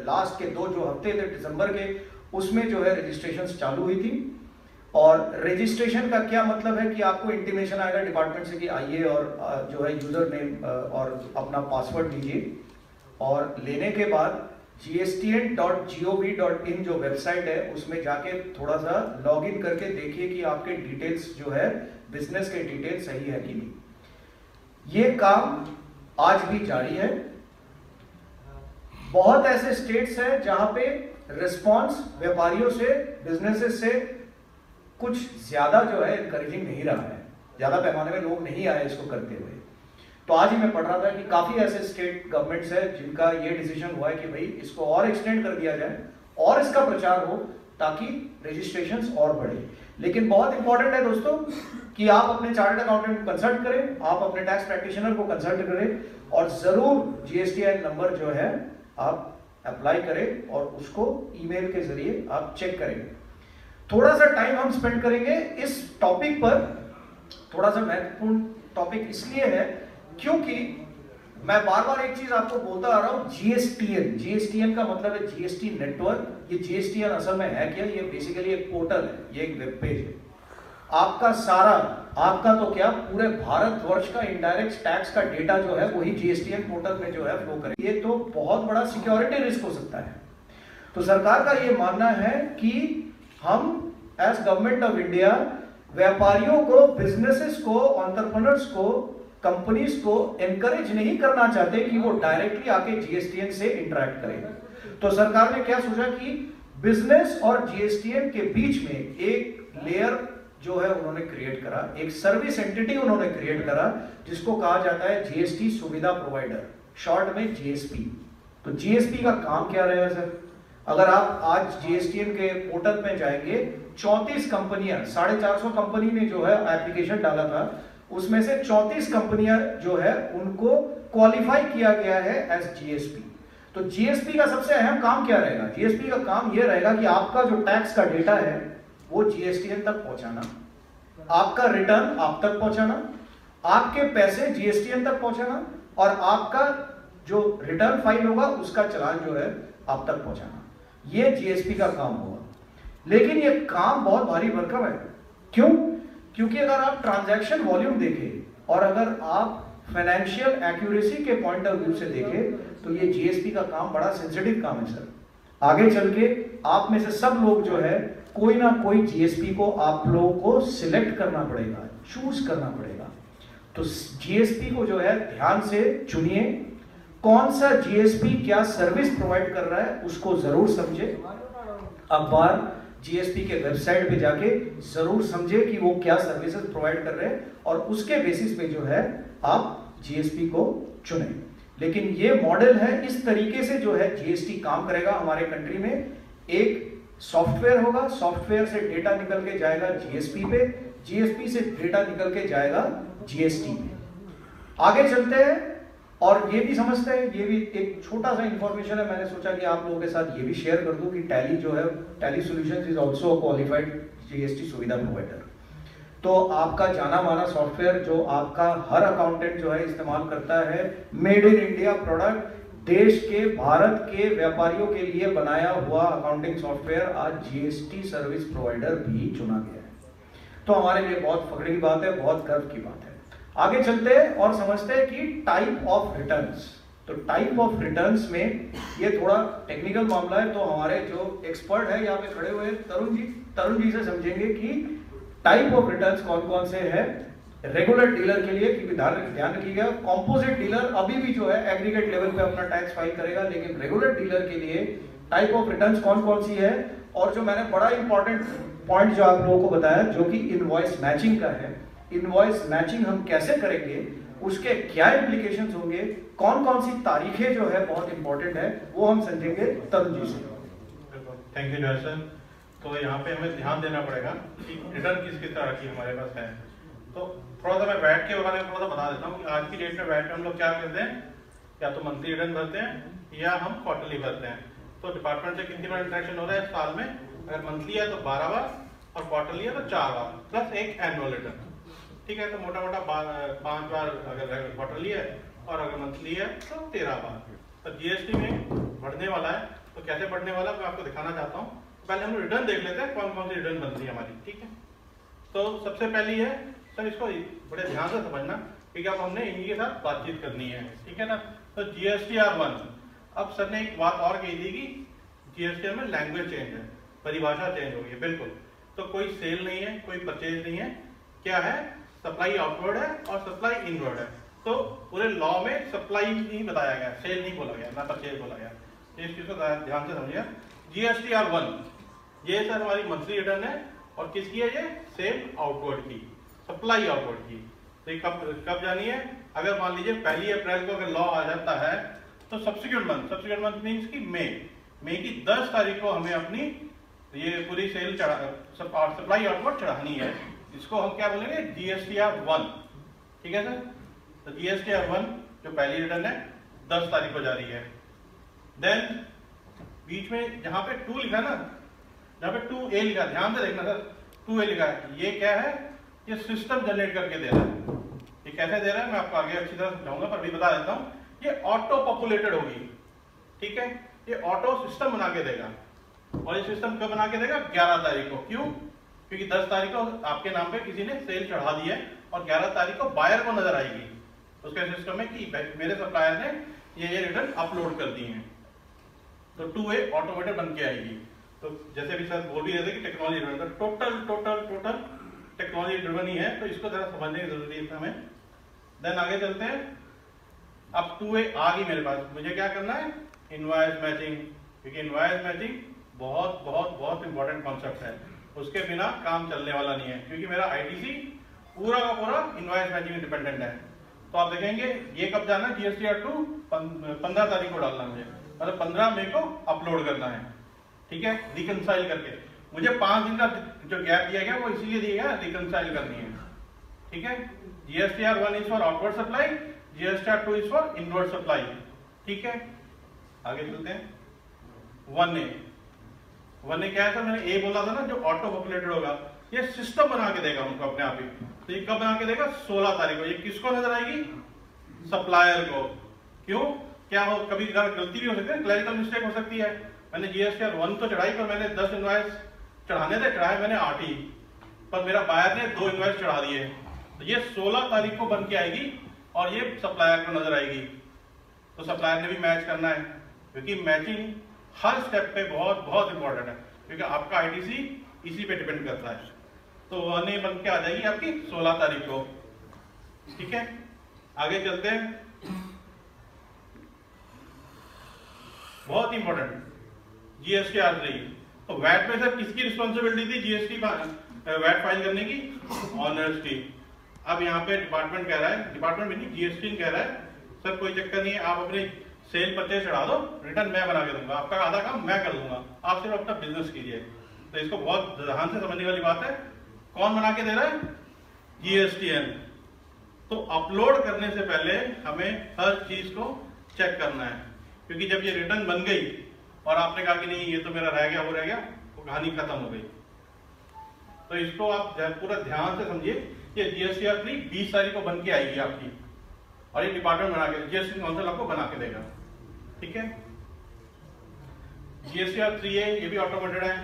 लास्ट के 2 जो हफ्ते थे दिसंबर के, उसमें जो है रजिस्ट्रेशन चालू हुई थी। और रजिस्ट्रेशन का क्या मतलब है कि आपको इंटीमेशन आएगा डिपार्टमेंट से कि आइए और जो है यूजर नेम और अपना पासवर्ड लीजिए, और लेने के बाद gstn.gov.in जो वेबसाइट है उसमें जाके थोड़ा सा लॉगिन करके देखिए कि आपके डिटेल्स जो है बिजनेस के डिटेल्स सही है कि नहीं। ये काम आज भी जारी है। बहुत ऐसे स्टेट्स हैं जहां पे रिस्पांस व्यापारियों से, बिजनेसेस से कुछ ज्यादा जो है इनकरेजिंग नहीं रहा है, ज्यादा पैमाने में लोग नहीं आए इसको करते हुए। तो आज ही मैं पढ़ रहा था कि काफी ऐसे स्टेट गवर्नमेंट्स है जिनका ये डिसीजन हुआ है कि भाई इसको और एक्सटेंड कर दिया जाए और इसका प्रचार हो ताकि रजिस्ट्रेशंस और बढ़े। लेकिन बहुत इंपॉर्टेंट है दोस्तों कि आप अपने चार्टर्ड अकाउंटेंट को कंसल्ट करें, आप अपने टैक्स प्रैक्टिशनर को कंसल्ट करें और जरूर जीएसटीएन नंबर जो है आप अप्लाई करें और उसको ईमेल के जरिए आप चेक करें। थोड़ा सा टाइम हम स्पेंड करेंगे इस टॉपिक पर। थोड़ा सा महत्वपूर्ण टॉपिक इसलिए है क्योंकि मैं बार बार एक चीज आपको बोलता आ रहा हूं, जीएसटीएन। जीएसटीएन का मतलब है जीएसटी नेटवर्क। ये जीएसटीएन असल में है क्या? ये बेसिकली एक पोर्टल है, ये एक वेब पेज है। आपका सारा, आपका तो क्या पूरे भारतवर्ष का इनडायरेक्ट टैक्स का डेटा जो है वही जीएसटीएन पोर्टल में जो है फ्लो करे। ये तो बहुत बड़ा सिक्योरिटी रिस्क हो सकता है। तो सरकार का ये मानना है कि हम एज गवर्नमेंट ऑफ इंडिया व्यापारियों को, बिजनेसेस को, एंटरप्रेन्योर्स को, कंपनीज को एनकरेज नहीं करना चाहते कि वो डायरेक्टली आके जीएसटीएन से इंटरेक्ट करें। तो सरकार ने क्या सोचा कि बिजनेस और जीएसटीएन के बीच में एक लेयर जो है उन्होंने क्रिएट करा, एक सर्विस एंटिटी उन्होंने क्रिएट करा जिसको कहा जाता है जीएसटी सुविधा प्रोवाइडर, शॉर्ट में जीएसपी। तो जीएसपी का काम क्या रहेगा सर? अगर आप आज जीएसटीएन के पोर्टल में जाएंगे, 34 कंपनियां, 450 कंपनी ने जो है एप्लीकेशन डाला था, उसमें से 34 कंपनियां जो है उनको क्वालिफाई किया गया है एज जीएसपी। तो जीएसपी का सबसे अहम काम क्या रहेगा? जीएसपी का काम यह रहेगा कि आपका जो टैक्स का डेटा है वो जीएसटीएन तक पहुंचाना, आपका रिटर्न आप तक पहुंचाना, आपके पैसे जीएसटीएन तक पहुंचाना और आपका जो रिटर्न फाइल होगा उसका चालान जो है आप तक पहुंचाना। ये जीएसपी का काम होगा। लेकिन ये काम बहुत भारी भरकम है। क्यों? क्योंकि अगर आप ट्रांजैक्शन वॉल्यूम देखें और अगर आप फाइनेंशियल एक्यूरेसी के पॉइंट ऑफ व्यू से देखें तो ये जीएसपी का काम बड़ा सेंसिटिव काम है सर। आगे चल के आप में से सब लोग जो है कोई ना कोई जीएसपी को आप लोगों को सिलेक्ट करना पड़ेगा, चूज करना पड़ेगा। तो जीएसपी को जो है ध्यान से चुनिए, कौन सा जीएसपी क्या सर्विस प्रोवाइड कर रहा है उसको जरूर समझे। अखबार जीएसपी के वेबसाइट पे जाके जरूर समझे कि वो क्या सर्विसेज प्रोवाइड कर रहे हैं और उसके बेसिस पे जो है आप जीएसपी को चुने। लेकिन ये मॉडल है, इस तरीके से जो है जीएसटी काम करेगा हमारे कंट्री में। एक सॉफ्टवेयर होगा, सॉफ्टवेयर से डेटा निकल के जाएगा जीएसपी पे, जीएसपी से डेटा निकल के जाएगा जीएसटी में। आगे चलते हैं और ये भी समझते हैं, ये भी एक छोटा सा इंफॉर्मेशन है, मैंने सोचा कि आप लोगों के साथ ये भी शेयर कर दूं कि टैली जो है, tally solutions is also qualified GST सुविधा प्रोवाइडर। तो आपका जाना माना सॉफ्टवेयर जो आपका हर अकाउंटेंट जो है इस्तेमाल करता है, मेड इन इंडिया प्रोडक्ट, देश के, भारत के व्यापारियों के लिए बनाया हुआ अकाउंटिंग सॉफ्टवेयर आज जीएसटी सर्विस प्रोवाइडर भी चुना गया है। तो हमारे लिए बहुत फख्र की बात है, बहुत गर्व की बात है। आगे चलते हैं और समझते हैं कि टाइप ऑफ रिटर्न्स। तो टाइप ऑफ रिटर्न्स में ये थोड़ा टेक्निकल मामला है, तो हमारे जो एक्सपर्ट है यहाँ पे खड़े हुए तरुण जी से समझेंगे कि टाइप ऑफ रिटर्न्स कौन कौन से हैं रेगुलर डीलर के लिए, क्योंकि ध्यान रखिएगा कॉम्पोजिट डीलर अभी भी जो है एग्रीगेट लेवल पे अपना टैक्स फाइल करेगा, लेकिन रेगुलर डीलर के लिए टाइप ऑफ रिटर्न्स कौन कौन सी है। और जो मैंने बड़ा इंपॉर्टेंट पॉइंट जो आप लोगों को बताया जो कि इनवॉइस मैचिंग का है, इनवॉइस मैचिंग हम कैसे करेंगे, उसके क्या इम्प्लीकेशंस होंगे, कौन कौन सी तारीखें जो है बहुत इंपॉर्टेंट है, वो हम समझेंगे तरुण जी से। थैंक यू जय सर। तो यहाँ पे हमें ध्यान देना पड़ेगा कि रिटर्न किस किस तरह की हमारे पास है। तो थोड़ा सा मैं वैट के बारे में थोड़ा सा बता देता हूँ कि आज की डेट में वैट में हम लोग क्या करते हैं, या तो मंथली रिटर्न भरते हैं या हम क्वार्टरली भरते हैं। तो डिपार्टमेंट से कितनी बार इंटरेक्शन हो रहा है साल में, अगर मंथली है तो 12 बार और क्वार्टरली है तो 4 बार प्लस एक एनुअल रिटर्न। ठीक है, तो मोटा मोटा 5 बार अगर क्वार्टरली है और अगर मंथली है तो 13 बार। तो जीएसटी में बढ़ने वाला है, तो कैसे बढ़ने वाला है मैं आपको दिखाना चाहता हूँ। पहले हम रिटर्न देख लेते हैं कौन कौन सी रिटर्न बनती है हमारी। ठीक है, तो सबसे पहली है सर, इसको बड़े ध्यान से समझना क्योंकि अब हमने इनके साथ बातचीत करनी है। ठीक है ना, तो GSTR1। अब सर ने एक बात और कही थी कि GSTR में लैंग्वेज चेंज है, परिभाषा चेंज हो गई। बिल्कुल, तो कोई सेल नहीं है, कोई परचेज नहीं है, क्या है, सप्लाई आउटवर्ड है और सप्लाई इनवर्ड है। तो पूरे लॉ में सप्लाई नहीं बताया गया, सेल नहीं बोला गया, ना परचेज बोला गया। इस चीज को ध्यान से समझिए। GSTR1 ये सर हमारी मंथली रिटर्न है और किसकी है, ये सेल आउटवर्ड की, सप्लाई आउटवर्ड की। तो ये कब जानी है, अगर मान लीजिए 1 अप्रैल को अगर लॉ आ जाता है तो सब्सिक्वेंट मंथ मीन्स की मई की 10 तारीख को हमें अपनी ये पूरी सेल सप्लाई आउटवर्ड चढ़ानी है। इसको हम क्या बोलेंगे, GSTR1। ठीक है सर, तो GSTR1 जो पहली रिटर्न है 10 तारीख को जारी है। देन बीच में जहां पे 2 लिखा ना, जहां पे 2A लिखा, ध्यान से देखना सर, 2A लिखा है, ये क्या है, ये सिस्टम जनरेट करके दे रहा है। ये कैसे दे रहा है मैं आपको आगे अच्छी तरह समझाऊंगा, पर भी बता देता हूँ। ये ऑटो पॉपुलेटेड होगी। ठीक है, ये ऑटो सिस्टम बना के देगा, और ये सिस्टम कब बना के देगा, 11 तारीख को। क्यों, क्योंकि 10 तारीख को आपके नाम पे किसी ने सेल चढ़ा दी है और 11 तारीख को बायर को नजर आएगी उसके सिस्टम में कि मेरे सप्लायर ने ये रिटर्न अपलोड कर दी है। तो 2A ऑटोमेटेड बन के आएगी। तो जैसे भी सर बोल भी रहे थे कि technology driven, total technology driven ही है, तो इसको जरा समझने की जरूरत है हमें। देन आगे चलते हैं। अब 2A आ गई मेरे पास, मुझे क्या करना है, इनवॉइस मैचिंग, क्योंकि इनवॉइस मैचिंग बहुत बहुत बहुत इंपॉर्टेंट कॉन्सेप्ट है, उसके बिना काम चलने वाला नहीं है, क्योंकि मेरा ITC पूरा का पूरा इनवॉइस मैचिंग डिपेंडेंट है। तो आप देखेंगे ये कब जाना है, GSTR2 15 तारीख को डालना मुझे, मतलब 15 मई को अपलोड करना है। ठीक है, रिकंसाइल करके मुझे 5 दिन का जो गैप दिया गया वो इसीलिए दिया गया, रिकंसाइल करनी है। ठीक है, GSTR1 is for outward supply, GSTR2 is for inward supply. ठीक है, आगे चलते हैं। 1A क्या है सर, मैंने A बोला था ना, जो ऑटो पॉपुलेटेड होगा, ये सिस्टम बना के देगा उनको अपने आप ही। तो ये कब बना के देगा, 16 तारीख को। ये किसको नजर आएगी, सप्लायर को। क्यों, क्या हो, कभी गलती भी हो सकती है, क्लरिकल मिस्टेक हो सकती है। मैंने GSTR1 तो चढ़ाई, पर मैंने 10 इनवॉइस चढ़ाने थे, चढ़ाए मैंने 8 ही, पर मेरा बायर ने 2 इनवॉइस चढ़ा दिए। तो ये 16 तारीख को बन के आएगी और ये सप्लायर को नजर आएगी। तो सप्लायर ने भी मैच करना है, क्योंकि मैचिंग हर स्टेप पे बहुत बहुत इंपॉर्टेंट है, क्योंकि आपका ITC इसी पे डिपेंड करता है। तो 1A बन के आ जाएगी आपकी 16 तारीख को। ठीक है, आगे चलते हैं। बहुत इंपॉर्टेंट GSTR3। तो वैट में सर किसकी रिस्पॉन्सिबिलिटी थी, GST वैट फाइल करने की, ऑनर्स की। अब यहाँ पे डिपार्टमेंट कह रहा है, डिपार्टमेंट में नहीं, GST कह रहा है, सर कोई चक्कर नहीं है, आप अपने सेल परचेज चढ़ा दो, रिटर्न मैं बना के दूंगा, आपका आधा काम मैं कर दूंगा, आप सिर्फ अपना बिजनेस कीजिए। तो इसको बहुत ध्यान से समझने वाली बात है। कौन बना के दे रहा है, GSTN। तो अपलोड करने से पहले हमें हर चीज को चेक करना है, क्योंकि जब ये रिटर्न बन गई और आपने कहा कि नहीं ये तो मेरा रह गया, वो रह गया, वो कहानी खत्म हो गई। तो इसको आप पूरा ध्यान से समझिए। ये GSTR3 20 तारीख को बन के आएगी आपकी, और ये डिपार्टमेंट बना के, GST काउंसिल आपको बना के देगा। ठीक है, GSTR3A ये भी ऑटोमेटेड है।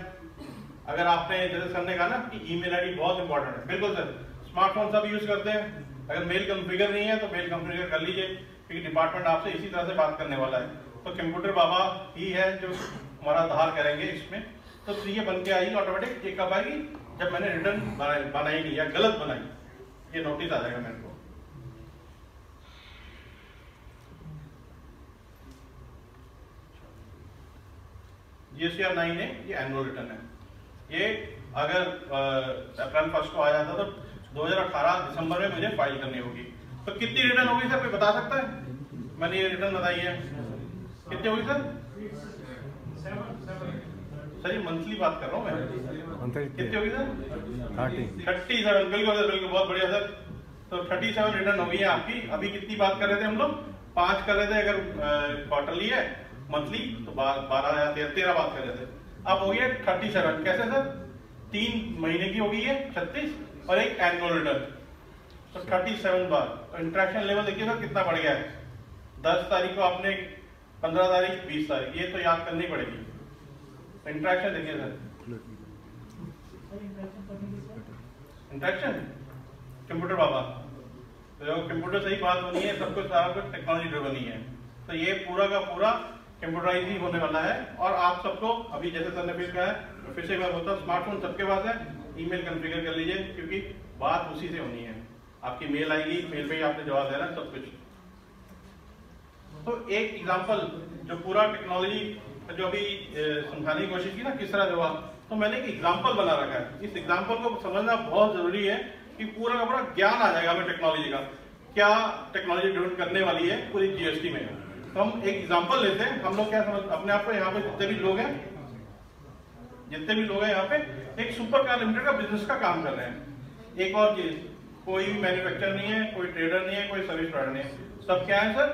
अगर आपने, जैसे सर ने कहा ना कि ईमेल आईडी बहुत इंपॉर्टेंट है, बिल्कुल सर, स्मार्टफोन सब यूज करते हैं, अगर मेल कॉन्फ़िगर नहीं है तो मेल कॉन्फ़िगर कर लीजिए, क्योंकि डिपार्टमेंट आपसे इसी तरह से बात करने वाला है। तो कंप्यूटर बाबा ही है जो हमारा आधार करेंगे इसमें। तो ये बन के आएगी ऑटोमेटिक। ये कब आएगी? जब मैंने रिटर्न बनाई नहीं या गलत बनाई, ये नोटिस आ जाएगा मेरे को। GSTR 9 है, ये एनुअल रिटर्न है। ये अगर अप्रैल 1 को आया था तो 2018 दिसंबर में मुझे फाइल करनी होगी। तो कितनी रिटर्न होगी सर, कोई बता सकता है? मैंने ये रिटर्न बताई है, कितनी होगी सर? सर ये मंथली बात कर रहा हूँ मैं। कितनी होगी सर? 37। बिल्कुल सर, बिल्कुल, बहुत बढ़िया सर। तो 37 रिटर्न होगी है आपकी। अभी कितनी बात कर रहे थे हम लोग? 5 कर रहे थे अगर क्वार्टरली है, मंथली तो 12 या 13 बात कर रहे थे। अब हो गया 37। कैसे सर? 3 महीने की होगी है 36 और एक एनुअल रिटर्न, तो 37 बार। तो इंटरेक्शन लेवल देखिए सर कितना बढ़ गया है। 10 तारीख को आपने, 15 तारीख, 20 तारीख, ये तो याद करनी पड़ेगी। इंटरेक्शन देखिए सर, इंटरेक्शन कंप्यूटर बाबा, तो कंप्यूटर से ही बात होनी है, सब कुछ सारा कुछ टेक्नोलॉजी ड्रिवन ही है। तो ये पूरा का पूरा कंप्यूटराइज ही होने वाला है। और आप सबको अभी जैसे सर ने फिर कहा है, फिर से एक बार बोलता हूँ, स्मार्टफोन सबके पास है, ईमेल कॉन्फ़िगर कर लीजिए, क्योंकि बात उसी से होनी है। आपकी मेल आएगी, मेल पे ही आपने जवाब देना सब कुछ। तो एक एग्जांपल जो पूरा टेक्नोलॉजी जो अभी समझाने की कोशिश की ना किस तरह जवाब, तो मैंने एक एग्जांपल बना रखा है। इस एग्जांपल को समझना बहुत जरूरी है कि पूरा का पूरा ज्ञान आ जाएगा हमें टेक्नोलॉजी का, क्या टेक्नोलॉजी डेवलप करने वाली है पूरी जीएसटी में। तो हम एक एग्जांपल लेते हैं। हम लोग क्या समझ अपने आप को, यहाँ पे जितने भी लोग हैं यहाँ पे एक सुपर कार लिमिटेड का बिजनेस का काम कर रहे हैं। एक और चीज, कोई भी मैन्युफैक्चरर नहीं है, कोई ट्रेडर नहीं है, कोई सर्विस प्रोवाइडर नहीं है, सब क्या है सर?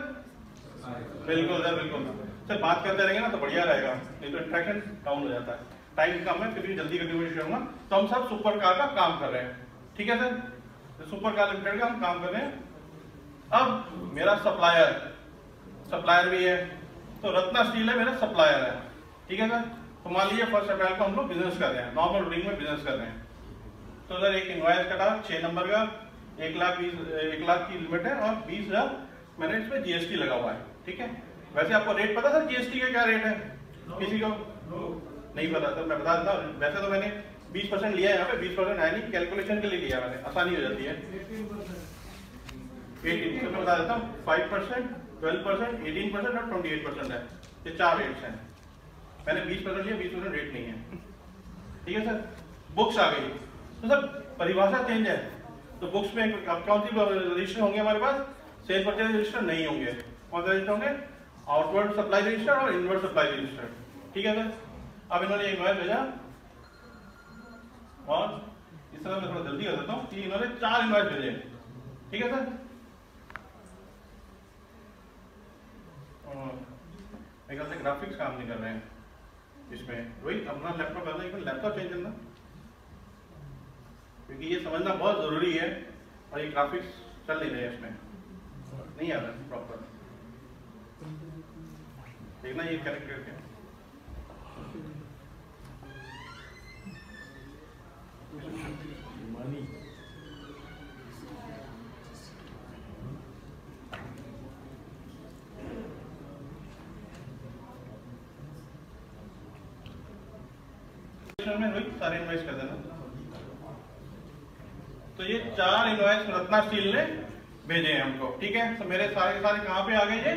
बिल्कुल सर, बिल्कुल सर। बात करते रहेंगे ना तो बढ़िया रहेगा, नहीं तो इंटरेक्शन डाउन हो जाता है। टाइम कम है, फिर जल्दी करके कोशिश करूंगा। तो हम सब सुपर कार का काम कर रहे हैं, ठीक है सर? तो सुपर कार लिमिटेड का हम काम कर रहे हैं। अब मेरा सप्लायर भी है, तो रत्ना स्टील है मेरा सप्लायर है, ठीक है सर? तो मान लीजिए 1 अप्रैल को हम लोग बिजनेस कर रहे हैं, नॉर्मल रूटीन में बिजनेस कर रहे हैं। तो सर एक इनवॉइस कटा 6 नंबर का, 1 लाख की लिमिट है और 20,000 मैंने इसमें जीएसटी लगा हुआ है, ठीक है? वैसे आपको रेट पता सर जीएसटी का क्या रेट है? किसी को नहीं पता? तो मैं बता देता हूँ। वैसे तो मैंने 20% लिया है, यहाँ पे 20% है नहीं, कैलकुलेशन के लिए लिया मैंने, आसानी हो जाती है। 18 मैं बता देता हूँ, 5%, 12%, 18% और 28% है। ये 4 रेट्स हैं। मैंने 20% लिया, 20% रेट नहीं है, ठीक है सर? बुक्स आ गई, तो सर परिभाषा चेंज है। तो बुक्स में कौन सी रजिस्टर होंगे हमारे पास? सेल परचेज रजिस्टर नहीं होंगे। कौन सा रजिस्टर होंगे? आउटवर्ड सप्लाई रजिस्टर और इनवर्ड सप्लाई रजिस्टर, ठीक है सर? अब इन्होंने इनवॉइस भेजा और इस तरह मैं थोड़ा जल्दी कर देता हूँ कि इन्होंने 4 इनवॉइस भेजे, ठीक है सर? मेरे ख्याल से ग्राफिक्स काम नहीं कर रहे हैं इसमें। वही अपना लैपटॉप करना, एक लैपटॉप चेंज करना, क्योंकि ये समझना बहुत जरूरी है। और ये ग्राफिक्स चल नहीं रहे इसमें, नहीं आ रहा प्रॉपर। देखना ये कनेक्ट करके, में वही सारे इनवॉइस कर देना। तो ये 4 इनवॉइस रत्ना स्टील ने भेजे हैं हमको, ठीक है? तो मेरे सारे कहाँ पे आ गए? ये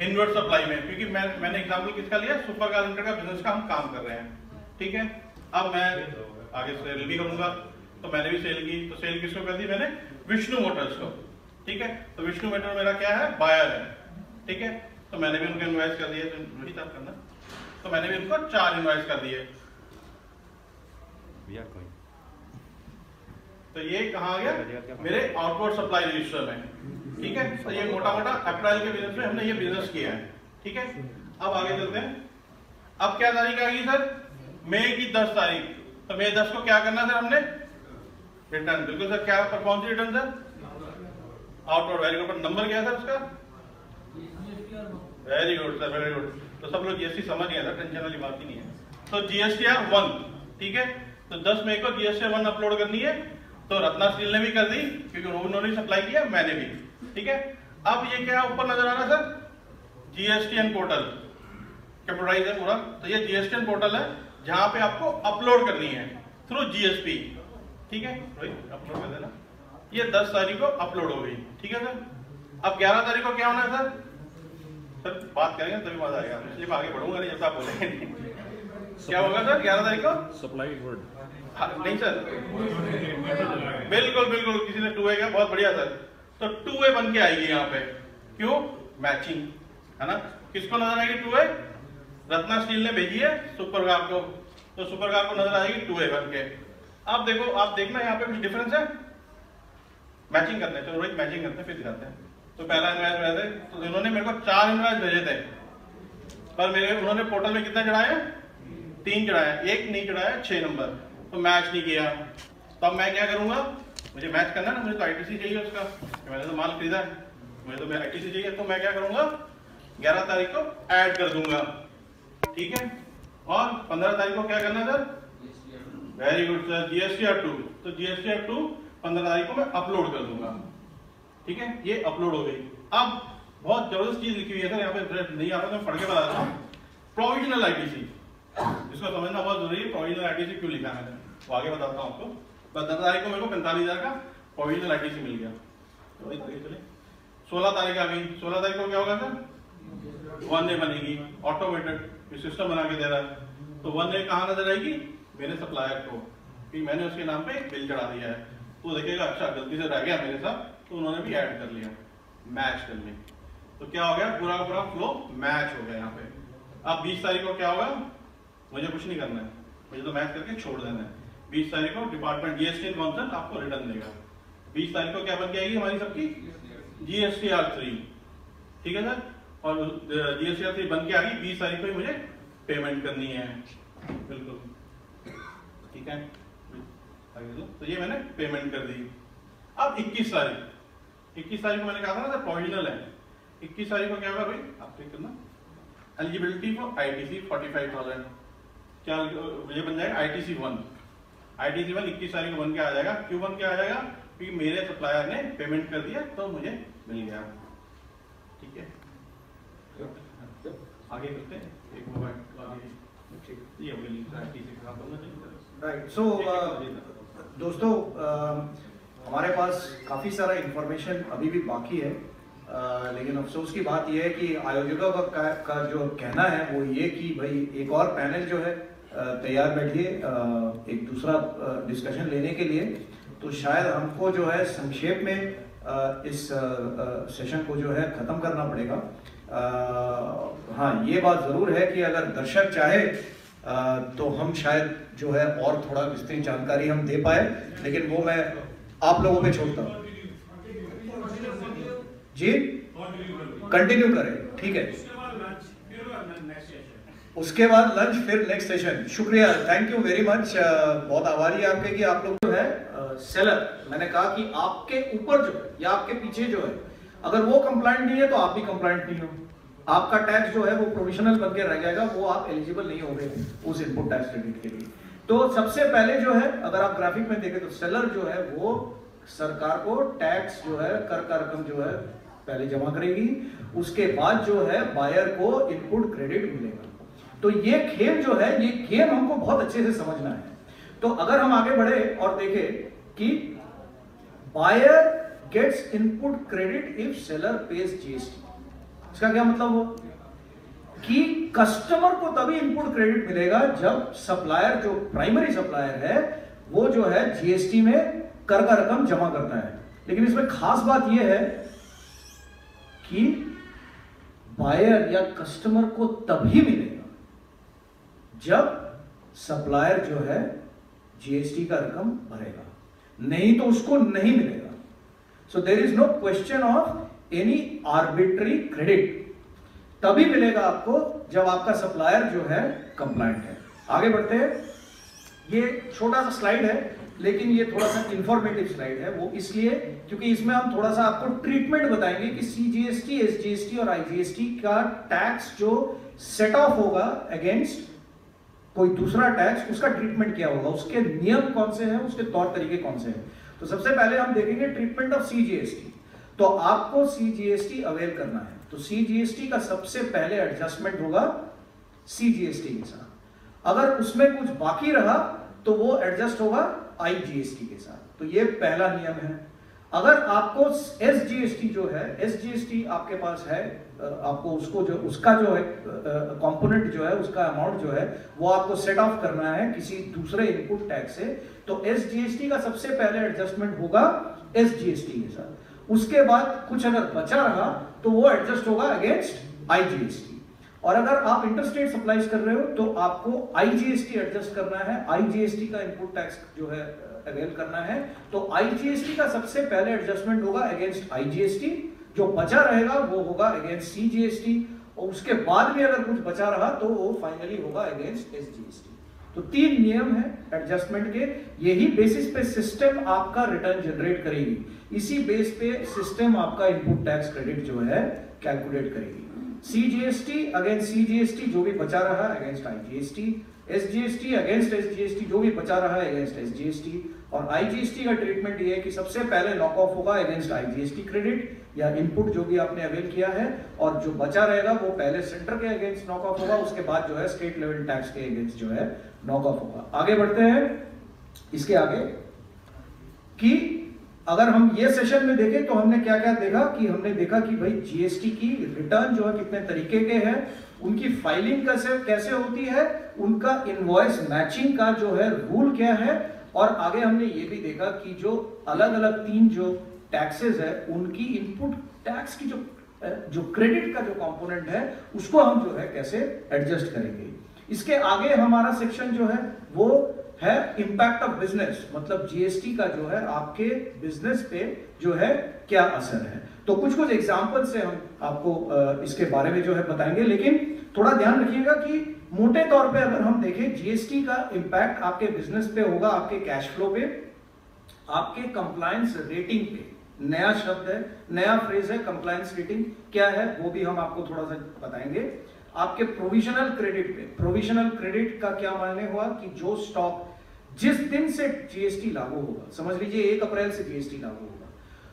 इनवर्ड सप्लाई में, क्योंकि मैंने एग्जांपल किसका लिया? सुपर कार लिमिटेड का बिजनेस का हम काम कर रहे हैं, ठीक है? अब मैं आगे सेल भी करूंगा, तो मैंने भी सेल की। तो सेल किसको कर दी मैंने? विष्णु मोटर्स को, ठीक है? तो विष्णु मोटर मेरा क्या है? बायर है, ठीक है? तो मैंने भी उनको इनवॉइस कर दिए, करना। तो मैंने भी उनको 4 इनवॉइस कर दिए। तो ये कहाँ आ गया? मेरे आउटवर्ड सप्लाई रजिस्टर में, ठीक है? तो ये मोटा मोटा अप्रैल के बिजनेस में हमने ये बिजनेस किया है, ठीक है? अब आगे चलते हैं। अब क्या तारीख आ गई सर? मई की 10 तारीख। तो मई 10 को क्या करना सर हमने? रिटर्न। बिल्कुल सर। क्या पर कौन सी return sir? Outward. Very good. Number क्या है सर उसका? Very good sir, very good. तो सब लोग जीएसटी समझ गए सर, टेंशन वाली बात ही नहीं है। तो जीएसटीआर 1, ठीक है? तो 10 मई को जीएसटीआर 1 अपलोड करनी है तो रत्ना स्टील ने भी कर दी क्योंकि उन्होंने सप्लाई किया, मैंने भी, ठीक है। अब ये क्या ऊपर नजर आ रहा है सर, GSTN पोर्टल कंप्यूटराइज है पूरा। तो ये GSTN पोर्टल है जहां पे आपको अपलोड करनी है थ्रू GSP, ठीक है, अपलोड कर देना। ये 10 तारीख को अपलोड हो गई, ठीक है सर। अब 11 तारीख को क्या होना है सर बात करेंगे तभी मजा आएगा, इसलिए मैं आगे बढ़ूंगा नहीं जब तक आप बोलेंगे। क्या होगा सर 11 तारीख को सप्लाई वर्ड? नहीं सर, बिल्कुल बिल्कुल, किसी ने 2A का, बहुत बढ़िया सर। तो 2A बन के आएगी यहाँ पे, क्यों, मैचिंग है ना। किसको नजर आएगी 2A? रत्ना स्टील ने भेजी है सुपर कार को, तो सुपर कार को नजर आएगी 2A बन के। अब देखो, आप देखना यहाँ पे कुछ डिफरेंस है, मैचिंग करते हैं, तो रोहित मैचिंग करते हैं फिर दिखाते हैं। तो पहला इनवाइस भेजे थे, तो इन्होंने मेरे को 4 इनवाइस भेजे थे, पर मेरे उन्होंने पोर्टल में कितना चढ़ाया, 3 चढ़ाया, 1 नहीं चढ़ाया, 6 नंबर, तो मैच नहीं किया। तो अब मैं क्या करूंगा, मुझे मैच करना है ना, मुझे तो ITC चाहिए उसका, मैंने तो माल खरीदा है, मुझे तो ITC चाहिए। तो मैं क्या करूंगा, 11 तारीख को ऐड कर दूंगा, ठीक है। और 15 तारीख को क्या करना है sir, very good sir, GSTR2, तो GSTR2 15 तारीख को मैं अपलोड कर दूंगा, ठीक है। ये अपलोड हो गई। अब बहुत जबरदस्त चीज लिखी हुई है सर यहाँ पे, नहीं आ रहा तो मैं पढ़ के बता देता हूँ। प्रोविजनल ITC, इसको समझना बहुत जरूरी है, प्रोविजनल ITC क्यों लिखा है, वो आगे बताता हूँ आपको। 15 तारीख को मेरे को 45,000 का प्रोविजनल ITC मिल गया। तो 16 तारीख आ गई, 16 तारीख को क्या होगा सर, 1A बनेगी, ऑटोमेटेड सिस्टम बना के दे रहा है। तो 1A कहाँ नजर आएगी, मेरे सप्लायर को, कि मैंने उसके नाम पे बिल चढ़ा दिया है। तो देखेगा अच्छा गलती से रह गया मेरे साथ, तो उन्होंने भी ऐड कर लिया, मैच कर लिया। तो क्या हो गया, पूरा पूरा फ्लो मैच हो गया यहाँ पे। अब 20 तारीख को क्या होगा, मुझे कुछ नहीं करना है, मुझे तो मैच करके छोड़ देना है। 20 तारीख को डिपार्टमेंट GST काउंसिल आपको रिटर्न देगा। 20 तारीख को क्या बन के आएगी हमारी सबकी, GSTR3, ठीक है सर। और GSTR3 बन के आ गई, 20 तारीख को ही मुझे पेमेंट करनी है, बिल्कुल, ठीक है। तो ये मैंने पेमेंट कर दी। अब 21 तारीख को मैंने कहा था ना सर प्रोविजनल है, 21 तारीख को क्या होगा भाई, आप चेक करना, एलिजिबिलिटी फॉर ITC 45,000, क्या मुझे बन जाएगा ITC 1। ITC 1 21 तारीख को बन के आ जाएगा। क्यों बन के आ जाएगा, क्योंकि मेरे सप्लायर ने पेमेंट कर दिया तो मुझे मिल गया, ठीक है। आगे करते हैं, एक मोबाइल आगे, ये हो गया ITC का करना चाहिए, राइट। सो दोस्तों, हमारे पास काफ़ी सारा इंफॉर्मेशन अभी भी बाकी है, लेकिन अफसोस की बात यह है कि आयोजकों का जो कहना है वो ये कि भाई एक और पैनल जो है तैयार बैठिए एक दूसरा डिस्कशन लेने के लिए। तो शायद हमको जो है संक्षेप में इस सेशन को जो है ख़त्म करना पड़ेगा। हाँ, ये बात ज़रूर है कि अगर दर्शक चाहे तो हम शायद जो है और थोड़ा विस्तृत जानकारी हम दे पाए, लेकिन वो मैं आप लोगों पे छोड़ता हूँ। जी कंटिन्यू करें, ठीक है। उसके बाद लंच, फिर नेक्स्ट सेशन। शुक्रिया, थैंक यू वेरी मच। बहुत आभारी है आपके कि आप लोग जो है सेलर, मैंने कहा कि आपके ऊपर जो है या आपके पीछे जो है, अगर वो कंप्लाइंट नहीं है तो आप भी कंप्लाइंट नहीं हो, आपका टैक्स जो है वो प्रोविजनल बन के रह जाएगा, वो आप एलिजिबल नहीं होंगे उस इनपुट टैक्स क्रेडिट के लिए। तो सबसे पहले जो है, अगर आप ग्राफिक में देखें तो सेलर जो है वो सरकार को टैक्स जो है, कर का रकम जो है पहले जमा करेगी, उसके बाद जो है बायर को इनपुट क्रेडिट मिलेगा। तो ये खेल जो है, ये गेम हमको बहुत अच्छे से समझना है। तो अगर हम आगे बढ़े और देखें कि buyer gets input credit if seller pays GST, इसका क्या मतलब हो कि कस्टमर को तभी इनपुट क्रेडिट मिलेगा जब सप्लायर, जो प्राइमरी सप्लायर है, वो जो है GST में कर का रकम जमा करता है। लेकिन इसमें खास बात यह है कि बायर या कस्टमर को तभी मिलेगा जब सप्लायर जो है GST का रकम भरेगा, नहीं तो उसको नहीं मिलेगा। So there is no question of any arbitrary credit, तभी मिलेगा आपको जब आपका सप्लायर जो है कंप्लायंट है। आगे बढ़ते हैं। ये छोटा सा स्लाइड है, लेकिन ये थोड़ा सा इंफॉर्मेटिव स्लाइड है, वो इसलिए क्योंकि इसमें हम थोड़ा सा आपको ट्रीटमेंट बताएंगे कि CGST, SGST और IGST का टैक्स जो सेट ऑफ होगा अगेंस्ट कोई दूसरा टैक्स, उसका ट्रीटमेंट क्या होगा, उसके नियम कौन से हैं, उसके तौर तरीके कौन से हैं। तो सबसे पहले हम देखेंगे ट्रीटमेंट ऑफ CGST। तो आपको CGST अवेल करना है, तो CGST का सबसे पहले एडजस्टमेंट होगा CGST के साथ। अगर उसमें कुछ बाकी रहा तो वो एडजस्ट होगा IGST के साथ। तो ये पहला नियम है। अगर आपको SGST जो है, SGST आपके पास है, आपको उसको जो उसका जो है कंपोनेंट जो है, उसका अमाउंट जो है वो आपको सेट ऑफ करना है किसी दूसरे इनपुट टैक्स से, तो SGST का सबसे पहले एडजस्टमेंट होगा SGST के साथ। उसके बाद कुछ अगर बचा रहा तो वो एडजस्ट होगा अगेंस्ट IGST। और अगर आप इंटरस्टेट सप्लाईज कर रहे हो तो आपको IGST एडजस्ट करना है, IGST का इनपुट टैक्स जो है अवेल करना है। तो IGST का सबसे पहले एडजस्टमेंट होगा अगेंस्ट IGST, जो बचा रहेगा वो होगा अगेंस्ट CGST, और उसके बाद भी अगर कुछ बचा रहा तो वो फाइनली होगा अगेंस्ट SGST। तो 3 नियम है एडजस्टमेंट के। यही बेसिस पे सिस्टम आपका रिटर्न जनरेट करेगी, इसी बेस पे सिस्टम आपका इनपुट टैक्स क्रेडिट जो है कैलकुलेट करेगी। CGST अगेंस्ट CGST जो भी बचा रहा है against IGST, SGST against SGST जो भी बचा रहा है अगेंस्ट SGST, और IGST का ट्रीटमेंट ये है कि सबसे पहले नॉक ऑफ होगा अगेंस्ट IGST क्रेडिट या इनपुट जो भी आपने अवेल किया है, और जो बचा रहेगा वो पहले सेंटर के अगेंस्ट नॉक ऑफ होगा, उसके बाद जो है स्टेट लेवल टैक्स के अगेंस्ट जो है नॉक ऑफ होगा। आगे बढ़ते हैं इसके आगे कि अगर हम ये सेशन में देखें तो हमने क्या क्या देखा कि हमने देखा कि भाई GST की रिटर्न जो है कितने तरीके के हैं, उनकी फाइलिंग कैसे होती है, उनका इनवॉइस मैचिंग का जो है रूल क्या है, और आगे हमने ये भी देखा कि जो अलग अलग 3 जो टैक्सेस है उनकी इनपुट टैक्स की जो क्रेडिट का जो कंपोनेंट है उसको हम जो है कैसे एडजस्ट करेंगे। इसके आगे हमारा सेक्शन जो है वो है इंपैक्ट ऑफ बिजनेस, मतलब GST का जो है आपके बिजनेस पे जो है क्या असर है। तो कुछ एग्जांपल से हम आपको इसके बारे में जो है बताएंगे, लेकिन थोड़ा ध्यान रखिएगा कि मोटे तौर पे अगर हम देखें GST का इंपैक्ट आपके बिजनेस पे होगा, आपके कैश फ्लो पे, आपके कंप्लायंस रेटिंग पे। नया शब्द है, नया फ्रेज है कंप्लायंस रेटिंग, क्या है वो भी हम आपको थोड़ा सा बताएंगे। आपके प्रोविजनल क्रेडिट पे, प्रोविजनल क्रेडिट का क्या मायने हुआ कि जो स्टॉक जिस दिन से GST लागू होगा, समझ लीजिए 1 अप्रैल से GST लागू होगा,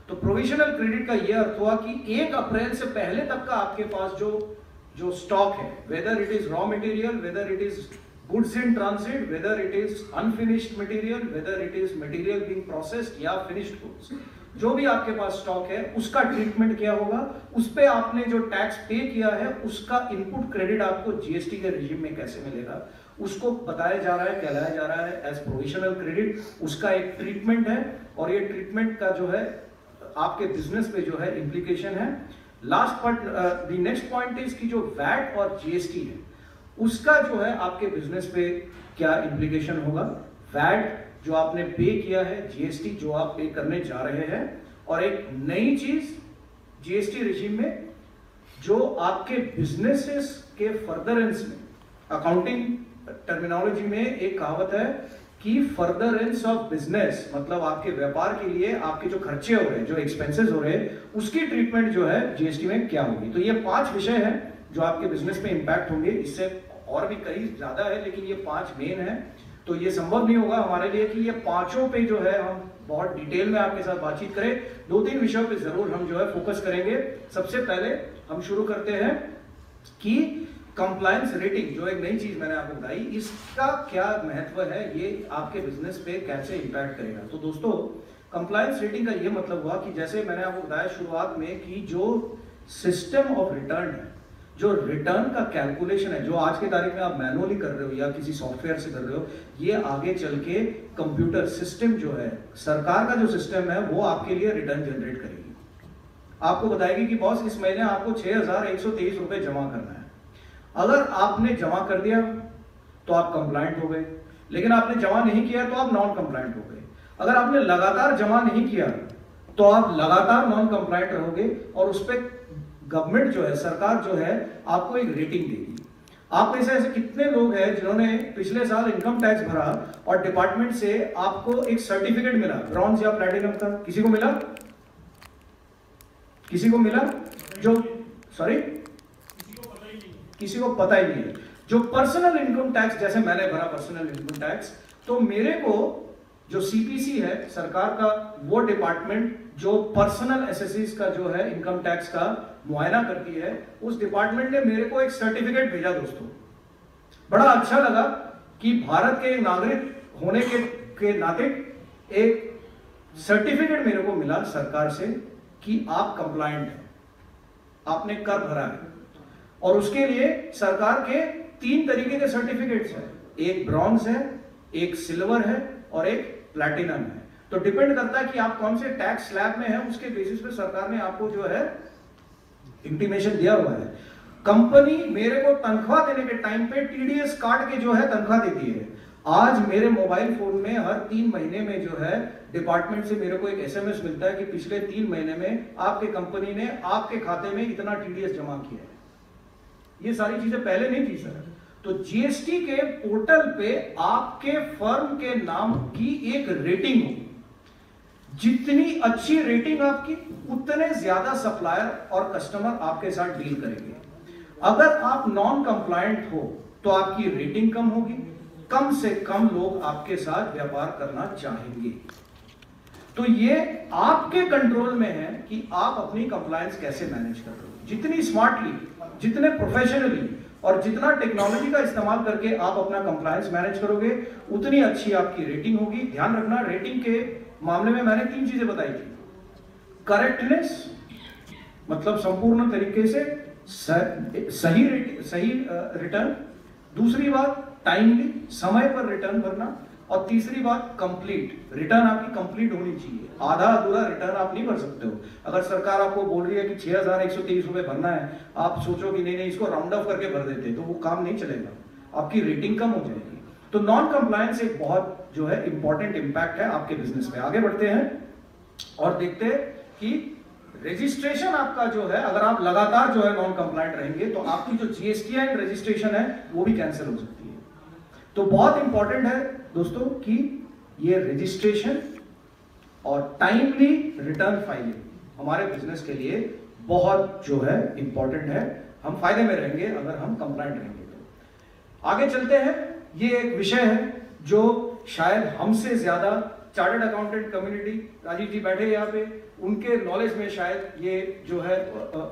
तो प्रोविजनल क्रेडिट का यह अर्थ हुआ कि 1 अप्रैल से पहले तक का आपके पास जो स्टॉक है, whether it is raw material, whether it is goods in transit, whether it is unfinished material, whether it is material being processed या फिनिश्ड गुड्स, जो भी आपके पास स्टॉक है उसका ट्रीटमेंट क्या होगा, उस पे आपने जो टैक्स पे किया है उसका इनपुट क्रेडिट आपको GST के रिजीम में कैसे मिलेगा, उसको बताया जा रहा है, कहलाया जा रहा है एज प्रोविजनल क्रेडिट। उसका एक ट्रीटमेंट है, और ये ट्रीटमेंट का जो है आपके बिजनेस पे जो है इंप्लीकेशन है। Last part, the next point is कि जो वैट और GST है उसका जो है आपके बिजनेस पे क्या इंप्लीकेशन होगा। वैट जो आपने पे किया है, GST जो आप पे करने जा रहे हैं, और एक नई चीज GST रिजीम में जो आपके बिजनेसेस के फर्दरेंस में, अकाउंटिंग टर्मिनोलॉजी में एक कहावत है कि फर्दरेंस ऑफ बिजनेस, मतलब आपके व्यापार के लिए आपके जो खर्चे हो रहे हैं, जो एक्सपेंसेस हो रहे हैं, उसकी ट्रीटमेंट जो है GST में क्या होगी। तो ये 5 विषय हैं जो आपके बिजनेस में इंपैक्ट होंगे, इससे और भी कई ज्यादा है लेकिन ये 5 मेन है। तो ये संभव नहीं होगा हमारे लिए कि ये 5 पे जो है हम बहुत डिटेल में आपके साथ बातचीत करें। 2-3 विषयों पे जरूर हम जो है फोकस करेंगे। सबसे पहले हम शुरू करते हैं कि कंप्लायंस रेटिंग, जो एक नई चीज मैंने आपको बताई, इसका क्या महत्व है, ये आपके बिजनेस पे कैसे इंपैक्ट करेगा। तो दोस्तों, कंप्लायंस रेटिंग का ये मतलब हुआ कि जैसे मैंने आपको बताया शुरुआत में कि जो सिस्टम ऑफ रिटर्न है, जो रिटर्न का कैलकुलेशन है, जो आज के तारीख में आप मैनुअली कर रहे हो या किसी सॉफ्टवेयर से कर रहे हो, ये आगे चल के कंप्यूटर सिस्टम जो है, सरकार का जो सिस्टम है, वो आपके लिए रिटर्न जनरेट करेगी। आपको बताएगी कि बॉस इस महीने आपको 6,123 रुपए जमा करना है। अगर आपने जमा कर दिया तो आप कंप्लायंट हो गए, लेकिन आपने जमा नहीं किया तो आप नॉन कंप्लायंट हो गए। अगर आपने लगातार जमा नहीं किया तो आप लगातार नॉन कंप्लायंट रहोगे, और उस पर गवर्नमेंट जो है, सरकार जो है, आपको एक रेटिंग देगी। आप में से ऐसे कितने लोग हैं जिन्होंने पिछले साल इनकम टैक्स भरा और डिपार्टमेंट से आपको एक सर्टिफिकेट मिला, ब्रॉन्ज या प्लैटिनम का? किसी को मिला? किसी को मिला? जो सॉरी, किसी को पता ही नहीं है। जो पर्सनल इनकम टैक्स, जैसे मैंने भरा पर्सनल इनकम टैक्स, तो मेरे को जो सीपीसी है सरकार का वो डिपार्टमेंट जो पर्सनल एसेसीज का जो है इनकम टैक्स का मुआयना करती है, उस डिपार्टमेंट ने मेरे को एक सर्टिफिकेट भेजा दोस्तों। बड़ा अच्छा लगा कि भारत के नागरिक होने के नाते एक सर्टिफिकेट मेरे को मिला सरकार से कि आप कंप्लायंट हैं, आपने कर भरा है। और उसके लिए सरकार के 3 तरीके के सर्टिफिकेट्स हैं, एक ब्रॉन्ज है, एक सिल्वर है और एक प्लैटिनम है। तो डिपेंड करता है कि आप कौन से टैक्स स्लैब में हैं, उसके बेसिस पे सरकार ने आपको जो है इंटीमेशन दिया हुआ है। कंपनी मेरे को तनख्वाह देने के टाइम पे टीडीएस काट के जो है तनख्वाह देती है। आज मेरे मोबाइल फोन में हर 3 महीने में जो है डिपार्टमेंट से मेरे को एक एसएमएस मिलता है कि पिछले 3 महीने में आपके कंपनी ने आपके खाते में इतना टीडीएस जमा किया है। ये सारी चीजें पहले नहीं थी सर। तो जीएसटी के पोर्टल पे आपके फर्म के नाम की एक रेटिंग होगी। जितनी अच्छी रेटिंग आपकी, उतने ज्यादा सप्लायर और कस्टमर आपके साथ डील करेंगे। अगर आप नॉन कंप्लायंट हो तो आपकी रेटिंग कम होगी, कम से कम लोग आपके साथ व्यापार करना चाहेंगे। तो ये आपके कंट्रोल में है कि आप अपनी कंप्लायंस कैसे मैनेज कर रहे हो। जितनी स्मार्टली, जितने प्रोफेशनली और जितना टेक्नोलॉजी का इस्तेमाल करके आप अपना कंप्लायंस मैनेज करोगे, उतनी अच्छी आपकी रेटिंग होगी। ध्यान रखना, रेटिंग के मामले में मैंने 3 चीजें बताई थी। करेक्टनेस मतलब संपूर्ण तरीके से सही रिटर्न, दूसरी बात टाइमली, समय पर रिटर्न भरना, और तीसरी बात कंप्लीट, रिटर्न आपकी कंप्लीट होनी चाहिए। आधा अधूरा रिटर्न आप नहीं भर सकते हो। अगर सरकार आपको बोल रही है कि 6123 रुपए भरना है, आप सोचो कि नहीं इसको राउंड ऑफ करके भर देते, तो वो काम नहीं चलेगा, आपकी रेटिंग कम हो जाएगी। तो नॉन कंप्लायंस एक बहुत जो है इंपॉर्टेंट इंपैक्ट है आपके बिजनेस पे। आगे बढ़ते हैं और देखते हैं कि रजिस्ट्रेशन आपका जो है, अगर आप लगातार जो है नॉन कंप्लायंट रहेंगे तो आपकी जो जीएसटी रजिस्ट्रेशन है वो भी कैंसिल हो सकती है। तो बहुत इंपॉर्टेंट है दोस्तों कि ये रजिस्ट्रेशन और टाइमली रिटर्न फाइलिंग हमारे बिजनेस के लिए बहुत जो है इंपॉर्टेंट है। हम फायदे में रहेंगे अगर हम कंप्लायंट रहेंगे। तो आगे चलते हैं। ये एक विषय है जो शायद हमसे ज्यादा चार्टर्ड अकाउंटेंट कम्युनिटी, राजीव जी बैठे यहाँ पे, उनके नॉलेज में शायद ये जो है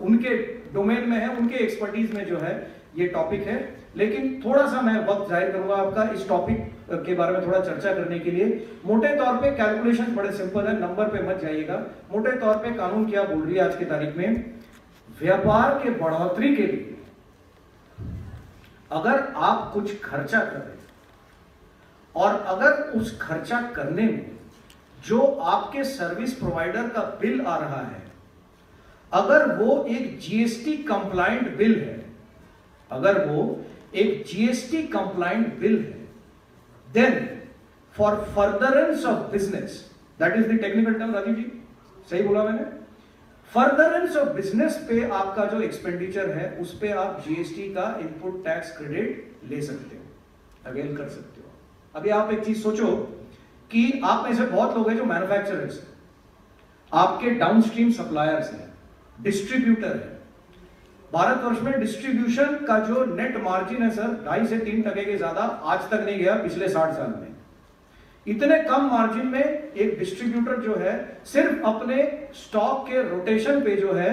उनके डोमेन में है, उनके एक्सपर्टीज में जो है ये टॉपिक है। लेकिन थोड़ा सा मैं वक्त जाहिर करूंगा आपका इस टॉपिक के बारे में थोड़ा चर्चा करने के लिए। मोटे तौर पे कैलकुलेशन बड़े सिंपल है, नंबर पे मत जाइएगा। मोटे तौर पे कानून क्या बोल रही है आज की तारीख में, व्यापार के बढ़ोतरी के लिए अगर आप कुछ खर्चा कर रहे और अगर उस खर्चा करने में जो आपके सर्विस प्रोवाइडर का बिल आ रहा है, अगर वो एक जीएसटी कंप्लायंट बिल है, अगर वो एक जीएसटी कंप्लायंट बिल है, then for furtherance of business, that is the technical term, Rajiv ji सही बोला मैंने, फर्दरेंस ऑफ बिजनेस पे आपका जो एक्सपेंडिचर है उस पे आप जीएसटी का इनपुट टैक्स क्रेडिट ले सकते हो, अवेल कर सकते हो। अभी आप एक चीज सोचो कि आप में से बहुत लोग हैं जो मैन्युफैक्चरर्स हैं, आपके डाउनस्ट्रीम सप्लायर्स हैं, डिस्ट्रीब्यूटर है। भारतवर्ष में डिस्ट्रीब्यूशन का जो नेट मार्जिन है सर 2.5 से 3% के ज्यादा आज तक नहीं गया पिछले 60 साल में। इतने कम मार्जिन में एक डिस्ट्रीब्यूटर जो है सिर्फ अपने स्टॉक के रोटेशन पे जो है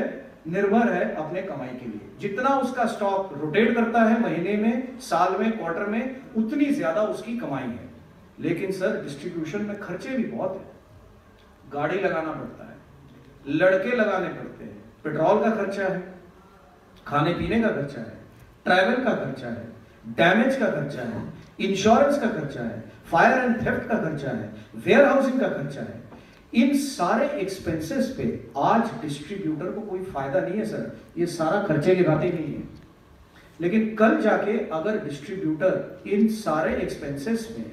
निर्भर है अपने कमाई के लिए। जितना उसका स्टॉक रोटेट करता है महीने में, साल में, क्वार्टर में, उतनी ज्यादा उसकी कमाई है। लेकिन सर डिस्ट्रीब्यूशन में खर्चे भी बहुत है, गाड़ी लगाना पड़ता है, लड़के लगाने पड़ते हैं, पेट्रोल का खर्चा है, खाने पीने का खर्चा है, ट्रैवल का खर्चा है, डैमेज का खर्चा है, इंश्योरेंस का खर्चा है, फायर एंड थेफ्ट का खर्चा है, वेयर हाउसिंग का खर्चा है। इन सारे एक्सपेंसेस पे आज डिस्ट्रीब्यूटर को कोई फायदा नहीं है सर, ये सारा खर्चे की बातें नहीं है। लेकिन कल जाके अगर डिस्ट्रीब्यूटर इन सारे एक्सपेंसेस में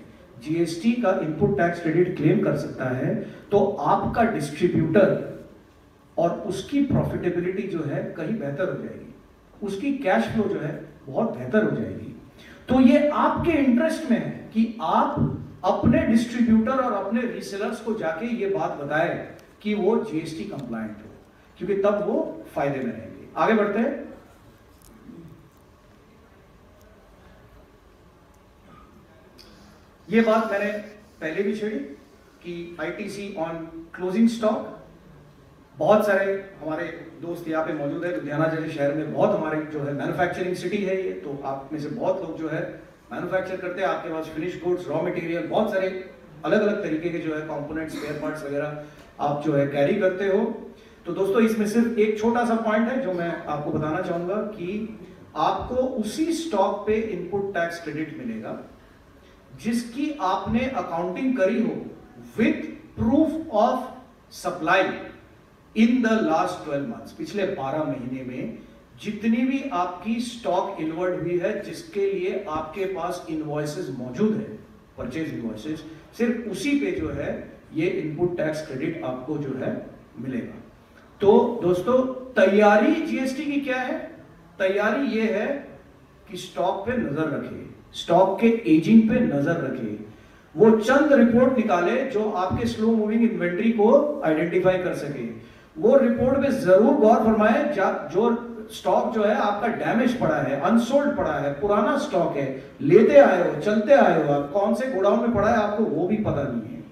जीएसटी का इनपुट टैक्स क्रेडिट क्लेम कर सकता है तो आपका डिस्ट्रीब्यूटर और उसकी प्रॉफिटेबिलिटी जो है कहीं बेहतर हो जाएगी, उसकी कैश फ्लो जो है बहुत बेहतर हो जाएगी। तो ये आपके इंटरेस्ट में है कि आप अपने डिस्ट्रीब्यूटर और अपने रीसेलर्स को जाके ये बात बताएं कि वो जीएसटी कंप्लायंट हो, क्योंकि तब वो फायदे में रहेंगे। आगे बढ़ते हैं। ये बात मैंने पहले भी छेड़ी कि ITC ऑन क्लोजिंग स्टॉक। बहुत सारे हमारे दोस्त यहाँ पे मौजूद है। लुधियाना जैसे शहर में बहुत हमारे जो है मैन्युफैक्चरिंग सिटी है ये, तो आप में से बहुत लोग जो है मैन्युफैक्चर करते हैं। आपके पास फिनिश गुड्स, रॉ मटेरियल, बहुत सारे अलग अलग तरीके के जो है कंपोनेंट्स, स्पेयर पार्ट्स वगैरह आप जो है कैरी करते हो। तो दोस्तों इसमें सिर्फ एक छोटा सा पॉइंट है जो मैं आपको बताना चाहूंगा कि आपको उसी स्टॉक पे इनपुट टैक्स क्रेडिट मिलेगा जिसकी आपने अकाउंटिंग करी हो with proof of supply in the last 12 months. पिछले 12 महीने में जितनी भी आपकी स्टॉक इनवर्ड हुई है, जिसके लिए आपके पास इनवॉइसेस मौजूद है, परचेज इनवॉइसेस, सिर्फ उसी पे जो है ये इनपुट टैक्स क्रेडिट आपको जो है मिलेगा। तो दोस्तों तैयारी जीएसटी की क्या है? तैयारी ये है कि स्टॉक पे नजर रखिए, स्टॉक के एजिंग पे नजर रखिए, वो चंद रिपोर्ट निकाले जो आपके स्लो मूविंग इन्वेंट्री को आइडेंटिफाई कर सके। वो रिपोर्ट में जरूर गौर फरमाए जो स्टॉक जो है आपका डैमेज पड़ा है, अनसोल्ड पड़ा है, पुराना स्टॉक है, लेते आए हो, चलते आए हो, आप कौन से गोडाउन में पड़ा है आपको वो भी पता नहीं है।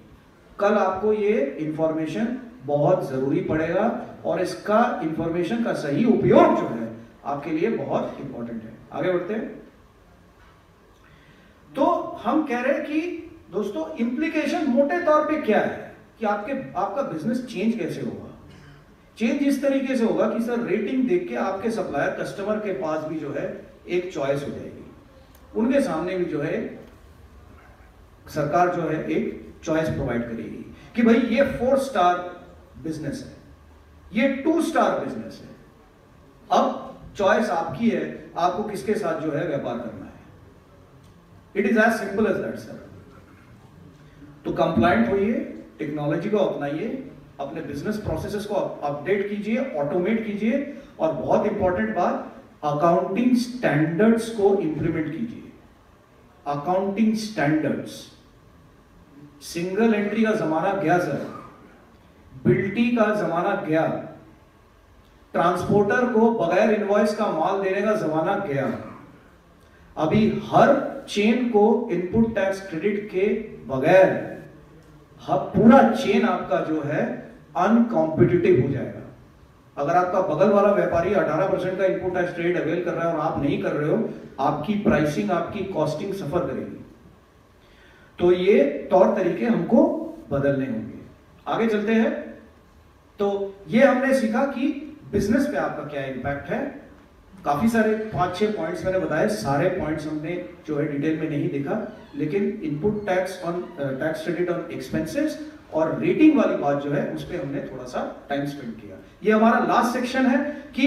कल आपको ये इंफॉर्मेशन बहुत जरूरी पड़ेगा और इसका इंफॉर्मेशन का सही उपयोग जो है आपके लिए बहुत इंपॉर्टेंट है। आगे बढ़ते हैं। तो हम कह रहे हैं कि दोस्तों इंप्लीकेशन मोटे तौर पे क्या है कि आपका बिजनेस चेंज कैसे होगा। चेंज इस तरीके से होगा कि सर रेटिंग देख के आपके सप्लायर कस्टमर के पास भी जो है एक चॉइस हो जाएगी, उनके सामने भी जो है सरकार जो है एक चॉइस प्रोवाइड करेगी कि भाई ये 4 स्टार बिजनेस है, ये 2 स्टार बिजनेस है, अब चॉइस आपकी है, आपको किसके साथ जो है व्यापार करना है। It is as simple as that sir. तो कंप्लायंट होइए, टेक्नोलॉजी को अपनाइए, अपने बिजनेस प्रोसेसेस को अपडेट कीजिए, ऑटोमेट कीजिए, और बहुत इंपॉर्टेंट बात, अकाउंटिंग स्टैंडर्ड्स को इंप्लीमेंट कीजिए। अकाउंटिंग स्टैंडर्ड्स, सिंगल एंट्री का जमाना गया सर, बिल्टी का जमाना गया, ट्रांसपोर्टर को बगैर इनवॉइस का माल देने का जमाना गया। अभी हर चेन को इनपुट टैक्स क्रेडिट के बगैर पूरा चेन आपका जो है अनकॉम्पिटिटिव हो जाएगा। अगर आपका बगल वाला व्यापारी 18% का इनपुट टैक्स क्रेडिट अवेल कर रहा है और आप नहीं कर रहे हो, आपकी प्राइसिंग, आपकी कॉस्टिंग सफर करेगी। तो ये तौर तरीके हमको बदलने होंगे। आगे चलते हैं। तो ये हमने सीखा कि बिजनेस पे आपका क्या इंपैक्ट है। काफी सारे 5-6 पॉइंट्स मैंने बताए, सारे पॉइंट्स हमने जो है डिटेल में नहीं देखा, लेकिन input tax on tax credit on expenses और रेटिंग वाली बात जो है उस पर हमने थोड़ा सा टाइम स्पेंड किया। ये हमारा लास्ट सेक्शन है कि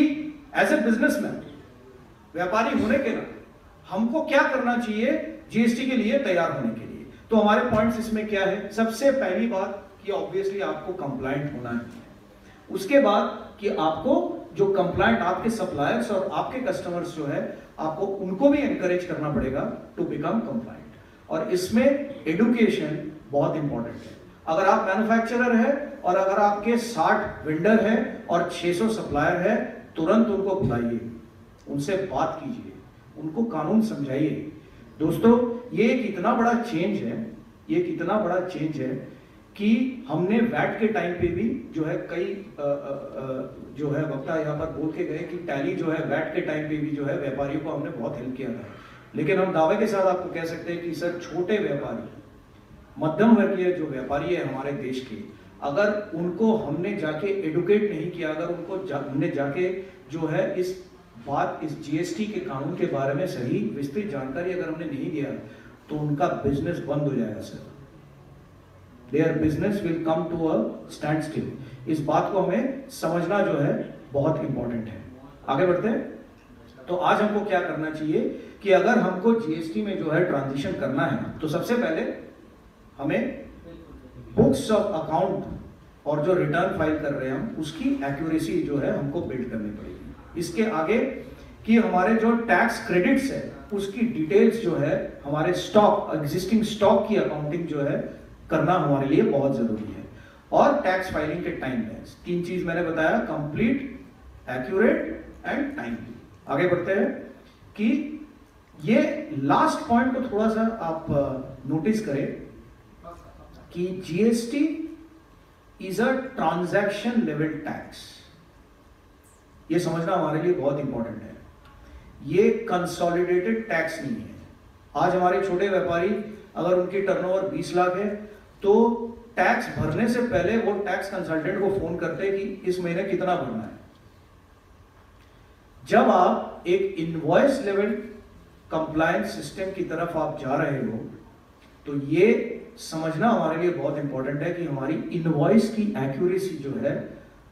एज ए बिजनेसमैन, व्यापारी होने के नाते हमको क्या करना चाहिए जीएसटी के लिए तैयार होने के लिए। तो हमारे पॉइंट्स इसमें क्या है? सबसे पहली बात कि ऑब्वियसली आपको कंप्लायंट होना है। उसके बाद कि आपको जो कंप्लायंट आपके सप्लायर्स और आपके कस्टमर्स जो है, आपको उनको भी एनकरेज करना पड़ेगा टू बिकम कंप्लायंट। और इसमें एडुकेशन बहुत इंपॉर्टेंट है। अगर आप मैन्युफैक्चरर है और अगर आपके 60 वेंडर है और 600 सप्लायर है, तुरंत उनको बुलाइए, उनसे बात कीजिए, उनको कानून समझाइए। दोस्तों ये एक इतना बड़ा चेंज है, ये एक इतना बड़ा चेंज है कि हमने वैट के टाइम पे भी जो है कई जो है वक्ता यहाँ पर बोल के गए कि टैली जो है वैट के टाइम पे भी जो है व्यापारियों को हमने बहुत हेल्प किया था। लेकिन हम दावे के साथ आपको कह सकते हैं कि सर छोटे व्यापारी, मध्यम वर्गीय जो व्यापारी है हमारे देश के, अगर उनको हमने जाके एडुकेट नहीं किया, अगर उनको हमने जाके जो है इस जीएसटी के कानून के बारे में सही विस्तृत जानकारी अगर हमने नहीं दिया, तो उनका बिजनेस बंद हो जाएगा sir. Their business will come to a standstill। इस बात को हमें समझना जो है बहुत इंपॉर्टेंट है। आगे बढ़ते हैं। तो आज हमको क्या करना चाहिए कि अगर हमको जीएसटी में जो है ट्रांजिशन करना है, तो सबसे पहले हमें बुक्स ऑफ अकाउंट और जो रिटर्न फाइल कर रहे हैं हम, उसकी एक्यूरेसी जो है हमको बिल्ड करनी पड़ेगी। इसके आगे कि हमारे जो टैक्स क्रेडिट्स है उसकी डिटेल्स जो है, हमारे स्टॉक, एग्जिस्टिंग स्टॉक की अकाउंटिंग जो है करना हमारे लिए बहुत जरूरी है। और टैक्स फाइलिंग के टाइम लेंस, 3 चीज मैंने बताया, कंप्लीट, एक्यूरेट एंड टाइमली। आगे बढ़ते हैं कि ये लास्ट पॉइंट को थोड़ा सा आप नोटिस करें कि GST is a transaction level tax. ये समझना हमारे लिए बहुत इंपॉर्टेंट है। ये कंसोलिडेटेड टैक्स नहीं है। आज हमारे छोटे व्यापारी अगर उनकी टर्नओवर 20 लाख है तो टैक्स भरने से पहले वो टैक्स कंसल्टेंट को फोन करते हैं कि इस महीने कितना भरना है। जब आप एक इनवॉइस लेवल कंप्लायंस सिस्टम की तरफ आप जा रहे हो तो ये समझना हमारे लिए बहुत इंपॉर्टेंट है कि हमारी इनवॉइस की एक्यूरेसी जो है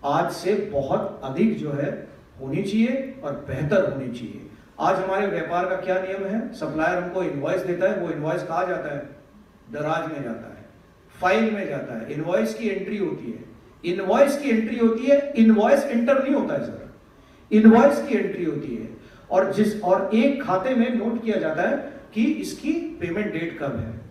आज से बहुत अधिक जो है होनी चाहिए और बेहतर होनी चाहिए। आज हमारे व्यापार का क्या नियम है? सप्लायर हमको इनवॉइस देता है, वो इनवॉइस कहाँ जाता है? दराज में जाता है, फाइल में जाता है, इनवॉइस की एंट्री होती है। इनवॉइस की एंट्री होती है, इनवॉइस एंटर नहीं होता है सर, इनवॉइस की एंट्री होती है और एक खाते में नोट किया जाता है कि इसकी पेमेंट डेट कब है।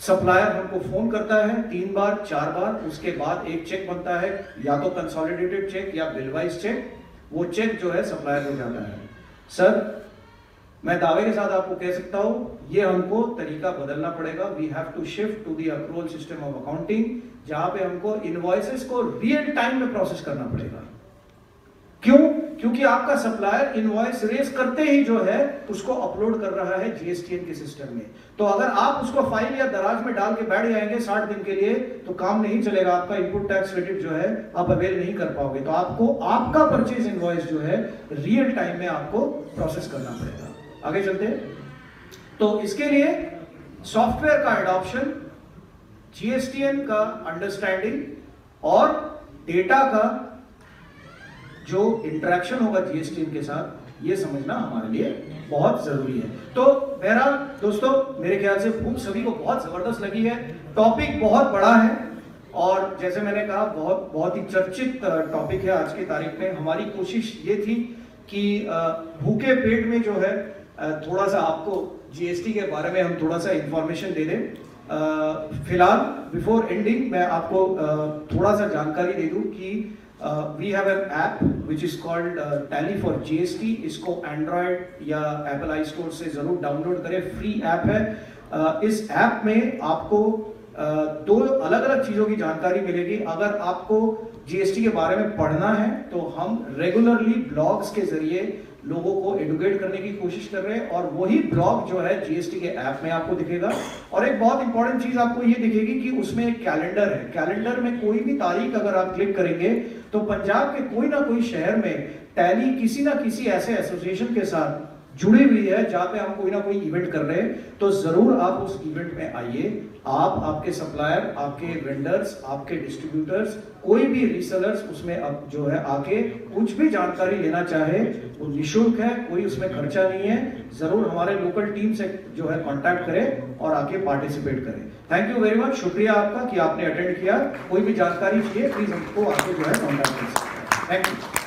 सप्लायर हमको फोन करता है 3 बार 4 बार, उसके बाद एक चेक बनता है, या तो कंसोलिडेटेड चेक या बिल वाइज चेक। वो चेक जो है सप्लायर को जाता है। सर मैं दावे के साथ आपको कह सकता हूं ये हमको तरीका बदलना पड़ेगा। We have to shift to the accrual system of accounting, जहां पे हमको इनवॉइसेस को रियल टाइम में प्रोसेस करना पड़ेगा। क्यों? क्योंकि आपका सप्लायर इनवॉइस रेज करते ही जो है उसको अपलोड कर रहा है जीएसटीएन के सिस्टम में। तो अगर आप उसको फाइल या दराज में डाल के बैठ जाएंगे 60 दिन के लिए तो काम नहीं चलेगा। आपका इनपुट टैक्स क्रेडिट जो है आप अवेल नहीं कर पाओगे। तो आपको आपका परचेज इनवॉइस जो है रियल टाइम में आपको प्रोसेस करना पड़ेगा। आगे चलते हैं। तो इसके लिए सॉफ्टवेयर का एडॉप्शन, जीएसटीएन का अंडरस्टैंडिंग और डेटा का जो इंटरेक्शन होगा जीएसटीएन के साथ, ये समझना हमारे लिए बहुत जरूरी है। तो बहरहाल दोस्तों, मेरे ख्याल से भूख सभी को बहुत जबरदस्त लगी है। टॉपिक बहुत बड़ा है और जैसे मैंने कहा बहुत ही चर्चित टॉपिक है आज की तारीख में। हमारी कोशिश ये थी कि भूखे पेट में जो है थोड़ा सा आपको जीएसटी के बारे में हम थोड़ा सा इंफॉर्मेशन दे दें। फिलहाल बिफोर एंडिंग मैं आपको थोड़ा सा जानकारी दे दूं कि we have an app which is called Tally for GST। इसको एंड्रॉयड या एप्पल आई स्टोर से जरूर डाउनलोड करें, फ्री ऐप है। इस ऐप में आपको 2 अलग अलग चीजों की जानकारी मिलेगी। अगर आपको जीएसटी के बारे में पढ़ना है तो हम रेगुलरली ब्लॉग्स के जरिए लोगों को एडुकेट करने की कोशिश कर रहे हैं और वही ब्लॉग जो है जीएसटी के ऐप में आपको दिखेगा। और एक बहुत इंपॉर्टेंट चीज आपको ये दिखेगी कि उसमें एक कैलेंडर है। कैलेंडर में कोई भी तारीख अगर आप क्लिक करेंगे तो पंजाब के कोई ना कोई शहर में टैली किसी ना किसी ऐसे एसोसिएशन के साथ जुड़ी हुई है जहां पे हम कोई ना कोई इवेंट कर रहे हैं। तो जरूर आप उस इवेंट में आइए। आप, आपके सप्लायर, आपके वेंडर्स, आपके डिस्ट्रीब्यूटर्स, कोई भी रीसेलर्स उसमें अब जो है आके कुछ भी जानकारी लेना चाहे वो निःशुल्क है, कोई उसमें खर्चा नहीं है। जरूर हमारे लोकल टीम से जो है कांटेक्ट करें और आके पार्टिसिपेट करें। थैंक यू वेरी मच, शुक्रिया आपका कि आपने अटेंड किया। कोई भी जानकारी चाहिए प्लीज हमको आके जो है कांटेक्ट कर सकते हैं। Thank you.